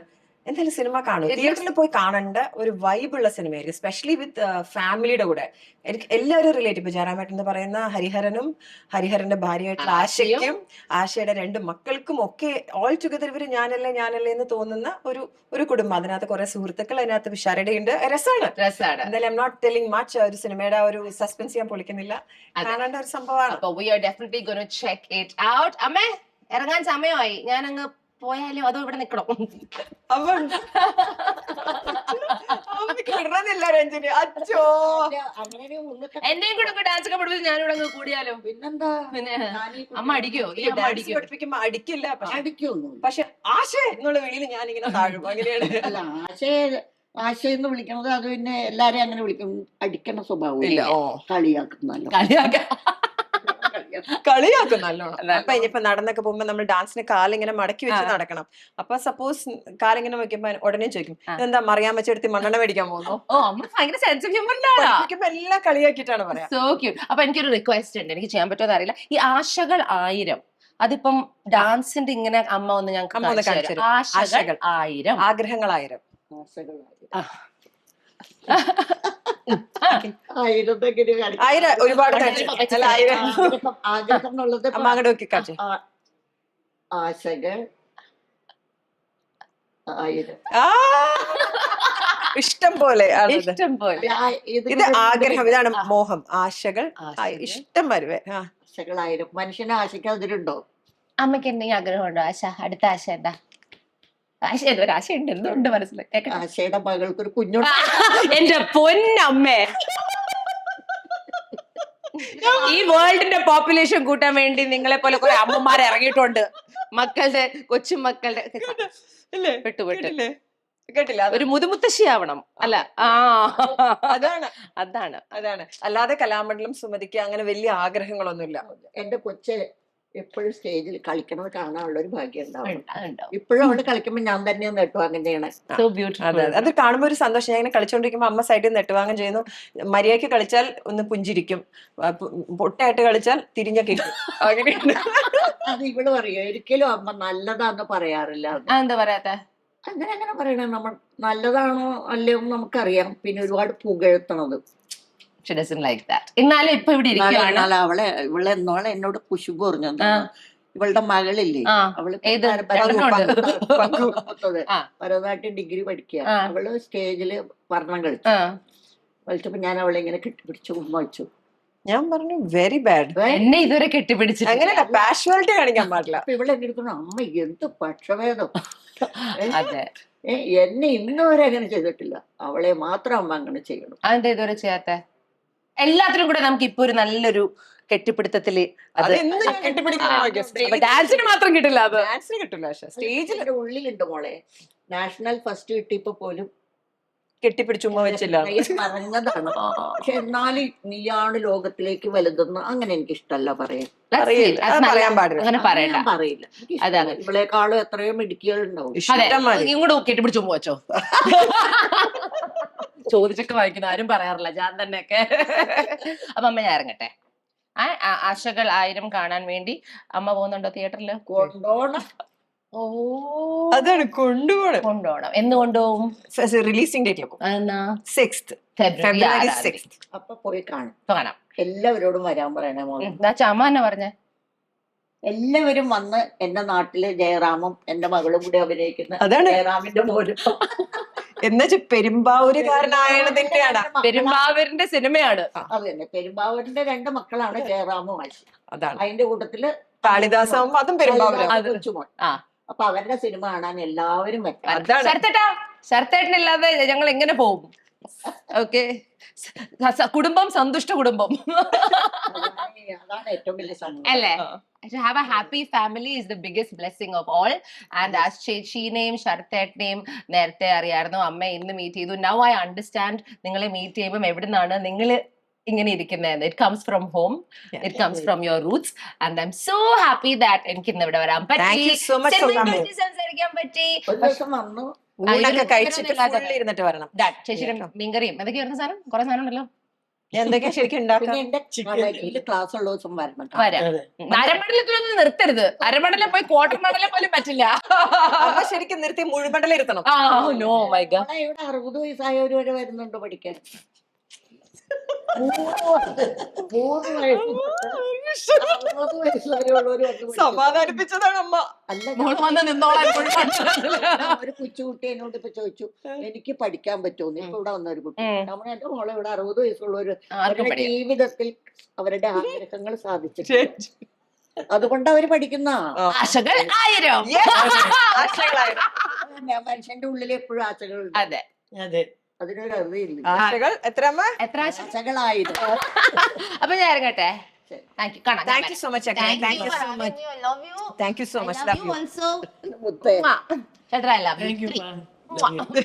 എന്തായാലും സിനിമ കാണും. തിയേറ്ററിൽ പോയി കാണേണ്ട ഒരു വൈബുള്ള സിനിമയായിരിക്കും, സ്പെഷ്യലി വിത്ത് ഫാമിലിയുടെ കൂടെ. എനിക്ക് എല്ലാവരും റിലേറ്റ്. ഇപ്പൊ ജയറാമേട്ടൻ എന്ന് പറയുന്ന ഹരിഹരനും ഹരിഹരന്റെ ഭാര്യയായിട്ടുള്ള ആശയ്ക്കും ആശയുടെ 2 മക്കൾക്കും ഒക്കെ ഓൾ ടുഗദർ ഇവര് ഞാനല്ലേ എന്ന് തോന്നുന്ന ഒരു കുടുംബം. അതിനകത്ത് കുറെ സുഹൃത്തുക്കൾ, അതിനകത്ത് ശരടയുണ്ട്. രസമാണ്. എന്തായാലും I am not telling much. ഒരു സിനിമയുടെ ഒരു സസ്പെൻസ് ഞാൻ പൊളിക്കുന്നില്ല. കാണേണ്ട ഒരു സംഭവമാണ്. അപ്പൊ we are definitely going to check it out. അമ്മേ ഇറങ്ങാൻ സമയമായി. ഞാൻ അങ്ങ് പോയാലോ അതോ ഇവിടെ നിക്കണം? അപ്പം അമ്മയ്ക്ക് വിടണമെന്നില്ല രഞ്ജിനി. അച്ഛോ, എന്റെയും കൂടെ ഡാൻസ് ഒക്കെ പഠിപ്പിച്ച് ഞാനിവിടെ അങ്ങ് കൂടിയാലോ? പിന്നെന്താ, പിന്നെ അമ്മ അടിക്കോ? ഈ അമ്മ ഡാൻസ് അടിക്കോ? പഠിപ്പിക്കുമ്പോ അടിക്കില്ല. അടിക്കൊന്നും പക്ഷെ ആശേ എന്നുള്ള വിളിയിൽ ഞാൻ ഇങ്ങനെ താഴും. അങ്ങനെയാണ്. അല്ല, ആശയെന്ന് വിളിക്കുന്നത് അത് പിന്നെ എല്ലാരെയും അങ്ങനെ വിളിക്കും. അടിക്കണ സ്വഭാവം ഇല്ല. ഓ, കളിയാക്കുന്നല്ലോ. കളിയാക്കും നല്ലോണം. അപ്പൊ ഇനിയിപ്പോ നടന്നൊക്കെ പോകുമ്പോ നമ്മൾ ഡാൻസിന് കാലിങ്ങനെ മടക്കി വെച്ച് നടക്കണം. അപ്പൊ സപ്പോസ് കാലിങ്ങനെ വെക്കുമ്പോ ഉടനെ ചോദിക്കും, എന്താ മറിയാൻ വെച്ചെടുത്ത് മണ്ണെണ്ണ മേടിക്കാൻ പോകുന്നു? ഓ അമ്മ ഭയങ്കര സെൻസ് ഓഫ് ഹ്യൂമറിലാണ്. പഠിപ്പിക്കുമ്പോ എല്ലാം കളിയാക്കിയിട്ടാണ് പറയാ. So cute. അപ്പൊ എനിക്കൊരു റിക്വസ്റ്റ് ഉണ്ട്, എനിക്ക് ചെയ്യാൻ പറ്റുമോ അറിയില്ല. ഈ ആശകൾ 1000 അതിപ്പം ഡാൻസിന്റെ ഇങ്ങനെ അമ്മ ഒന്ന് ഞങ്ങൾക്ക് കാണിച്ചു തരും. ആശകൾ 1000 ആഗ്രഹങ്ങൾ 1000. ഒരുപാട് ആഗ്രഹം എന്നുള്ളത് അമ്മ അങ്ങോട്ട് നോക്കി കാണിച്ചു. ആശകൾ 1000. ഇഷ്ടം പോലെ ആണ് ഇത്. ഇഷ്ടം പോലെ. ഇത് ആഗ്രഹം, ഇതാണ് മോഹം. ആശകൾ ഇഷ്ടം വരുവേ. ആശകൾ 1000. മനുഷ്യനെ ആശിക്കാതിരുണ്ടോ? അമ്മയ്ക്ക് എന്തെങ്കിലും ആഗ്രഹമുണ്ടോ? ആശ, അടുത്ത ആശ എന്താ? ആശ ഒരു ആശ ഉണ്ട്, എന്തുകൊണ്ട് മനസ്സിലായി. ആശയുടെ മകൾക്ക് ഒരു കുഞ്ഞുണ്ട്. എന്റെ പൊന്നമ്മേ, ഈ വേൾഡിന്റെ പോപ്പുലേഷൻ കൂട്ടാൻ വേണ്ടി നിങ്ങളെ പോലെ കുറെ അമ്മമാരെ ഇറങ്ങിയിട്ടുണ്ട്. മക്കളുടെ കൊച്ചുമക്കളുടെ കേട്ടില്ല. ഒരു മുതുമുത്തശ്ശിയാവണം അല്ല? അതാണ് അതാണ് അതാണ് അല്ലാതെ കലാമണ്ഡലം സുമതിക്ക് അങ്ങനെ വലിയ ആഗ്രഹങ്ങളൊന്നുമില്ല. എന്റെ കൊച്ച് എപ്പോഴും സ്റ്റേജിൽ കളിക്കണത് കാണാനുള്ള ഒരു ഭാഗ്യം ഉണ്ടാവും. ഉണ്ടാവും. ഇപ്പോഴും അവള് കളിക്കുമ്പോ ഞാൻ തന്നെ നെട്ടുവാങ്ങം ചെയ്യണേ. So beautiful. അത് കാണുമ്പോൾ ഒരു സന്തോഷം. ഞാൻ ഇങ്ങനെ കളിച്ചോണ്ടിരിക്കുമ്പോ അമ്മ സൈഡിൽ നെട്ടുവാങ്ങം ചെയ്യുന്നു. മര്യാദയ്ക്ക് കളിച്ചാൽ ഒന്ന് പുഞ്ചിരിക്കും, പൊട്ടയായിട്ട് കളിച്ചാൽ തിരിഞ്ഞ കിട്ടും. അങ്ങനെയുണ്ട്. അത് ഇവള് പറയും, ഒരിക്കലും അമ്മ നല്ലതാന്ന് പറയാറില്ല. എന്താ പറയാത്ത? അങ്ങനെ പറയണേ, നമ്മൾ നല്ലതാണോ അല്ലയോ നമുക്കറിയാം. പിന്നെ ഒരുപാട് പുകഴ്ത്തണത്. She doesn't like that. എന്നാലും ഇപ്പൊ ഇവിടെ ഇരിക്കുകയാണ്. ഇവളെ എന്നോളെ എന്നോട് കുശുബ് പറഞ്ഞു. ഇവളുടെ മകളില്ലേ, അവള് ഭരതനാട്യം ഡിഗ്രി പഠിക്കുക. അവള് സ്റ്റേജില് വർണ്ണം കളിച്ചപ്പോ ഞാൻ അവളെ ഇങ്ങനെ കെട്ടിപ്പിടിച്ചു ഉമ്മ വെച്ചു. ഞാൻ പറഞ്ഞു വെരി ബാഡ്. എന്നെ ഇതുവരെ കെട്ടിപ്പിടിച്ചു. അങ്ങനെയല്ല, പാഷ്വാലിറ്റി കാണിക്കാൻ പാടില്ല. അപ്പൊ ഇവിടെ എന്നെ എടുക്കണം, അമ്മ എന്ത് പക്ഷഭേദം. അതെ, എന്നെ ഇന്നുവരെ അങ്ങനെ ചെയ്തിട്ടില്ല. അവളെ മാത്രം അമ്മ അങ്ങനെ ചെയ്യണം. അതെന്താ ഇതുവരെ ചെയ്യാത്ത? എല്ലാത്തിനും കൂടെ നമുക്ക് ഇപ്പൊ ഒരു നല്ലൊരു കെട്ടിപ്പിടുത്തത്തില് ഡാൻസിന് മാത്രം കിട്ടില്ല. അത് ഡാൻസിന് കിട്ടില്ല. പക്ഷെ സ്റ്റേജിൽ ഉള്ളിലുണ്ട് മോളെ. നാഷണൽ ഫസ്റ്റ് കിട്ടിയപ്പോ പോലും കെട്ടിപ്പിടിച്ചുമ്മ വെച്ചില്ല പറഞ്ഞതാണ്. പക്ഷെ എന്നാലും നീയാണ് ലോകത്തിലേക്ക് വലുതെന്ന് അങ്ങനെ എനിക്ക് ഇഷ്ടമല്ല പറയാൻ. പറയാൻ പാടില്ല. അങ്ങനെ പറയണ്ട. പറയില്ല. ഇവളെക്കാളും എത്രയോ മിടുക്കികളുണ്ടാവും. ഇങ്ങോട്ട് കെട്ടിപ്പിടിച്ചുമ്പോ വെച്ചോ. ചോദിച്ചൊക്കെ വായിക്കുന്ന ആരും പറയാറില്ല, ഞാൻ തന്നെയൊക്കെ. അപ്പൊ അമ്മ ഞാൻ ഇറങ്ങട്ടെ. ആശകൾ 1000 കാണാൻ വേണ്ടി അമ്മ പോകുന്നുണ്ടോ തിയേറ്ററില്? കൊണ്ടോണം. ഓ, അതാണ് കൊണ്ടുപോകണം. എന്ന് കൊണ്ടുപോകും? Releasing date 6th February 6th. അപ്പൊ പോയി കാണും. കാണാം. എല്ലാവരോടും വരാൻ പറയണേ മോളെ. അമ്മ എന്നാ പറഞ്ഞേ? എല്ലാവരും വന്ന് എന്റെ നാട്ടില് ജയറാമും എന്റെ മകളും കൂടി അഭിനയിക്കുന്ന ജയറാമിന്റെ മോനും എന്നുവെച്ചാ പെരുമ്പാവൂരുകാരനായതിന്റെയാണ്. പെരുമ്പാവൂരിന്റെ സിനിമയാണ്. അത് തന്നെ, പെരുമ്പാവൂരിന്റെ 2 മക്കളാണ് ജയറാമും ആശി. അതാണ്. അതിന്റെ കൂട്ടത്തില് കാളിദാസാവുമ്പോ അതും പെരുമ്പാവൂരാണ്. അപ്പൊ അവരുടെ സിനിമ കാണാൻ എല്ലാവരും വരും. ശരത്തേട്ടനില്ലാതെ ഞങ്ങൾ എങ്ങനെ പോകും? ഓക്കെ, കുടുംബം സന്തുഷ്ട കുടുംബം അതാണ് ഏറ്റവും വലിയ സംഭവം അല്ലേ? To have a happy family is the biggest blessing of all. And as ചേച്ചിനെയും ശരത്തേട്ടനെയും നേരത്തെ അറിയായിരുന്നു, അമ്മ ഇന്ന് മീറ്റ് ചെയ്തു. Now I understand നിങ്ങളെ മീറ്റ് ചെയ്യുമ്പോൾ എവിടുന്നാണ് നിങ്ങൾ ഇങ്ങനെ ഇരിക്കുന്നത്. It comes from home. It comes from your roots. And I'm so happy that എനിക്ക് ഇന്ന് ഇവിടെ വരാൻ പറ്റി. Thank you so much for coming. സംസാരിക്കാൻ പറ്റി. ഒരു ദിവസം വന്നു ഊണൊക്കെ കഴിച്ചിട്ട് ഇരുന്നിട്ട് വരണം. ചേച്ചിയുടെ മീൻകറിയും എന്തൊക്കെയായിരുന്നു സാധനം? കുറെ സാധനം ഉണ്ടല്ലോ. എന്തൊക്കെയാ ശരിക്കും ഉണ്ടാക്കാം? പിന്നെ എന്റെ കളരിയിൽ ക്ലാസ് ഉള്ള ദിവസം വരണം. വരാം. അതെ. അരമടലത്തിലൊന്നും നിർത്തരുത്. അരമടല പോയി ക്വാർട്ടർ മടല പോലും പറ്റില്ല. അപ്പൊ ശരിക്കും നിർത്തി മുഴുമണ്ടല ഇരുത്തണം. No my god. നമ്മളെ ഇവിടെ 60 വയസ്സായവര് വരെ വരുന്നുണ്ട് പഠിക്കാൻ. 3 വയസ്സ് തൊട്ട് 60 വയസ്സ് വരെയുള്ളവര് വന്ന് പഠിക്കും. സമാധാനിപ്പിച്ചതാണ് അമ്മ. അല്ല, മോൾ വന്ന് നിന്നോളാൻ ഒരു കൊച്ചുകുട്ടി എന്നോട് ഇപ്പൊ ചോദിച്ചു എനിക്ക് പഠിക്കാൻ പറ്റുമോ. ഇപ്പൊ ഇവിടെ വന്ന ഒരു കുട്ടി നമ്മുടെ എന്റെ മോളെ ഇവിടെ 60 വയസ്സുള്ളവര് അവരുടെ ജീവിതത്തിൽ അവരുടെ ആഗ്രഹങ്ങൾ സാധിച്ചിട്ടുണ്ട്. അതുകൊണ്ട് അവര് പഠിക്കുന്ന ആശകൾ 1000. മനുഷ്യന്റെ ഉള്ളിൽ എപ്പോഴും ആശകളുണ്ട്. അതെ അതെ. അതിനൊരു അറിയില്ല. ആശകൾ എത്ര അമ്മ? എത്ര ആശ? ആശകളായിരുന്നു. അപ്പൊ ഞാൻ ഇറങ്ങട്ടെ. Thank you. കാണാം. Thank you so much. Thank you so much. Thank you so much. മുത്തേ ചേട്ടാ, I love you. Thank you, ma'am. Love you.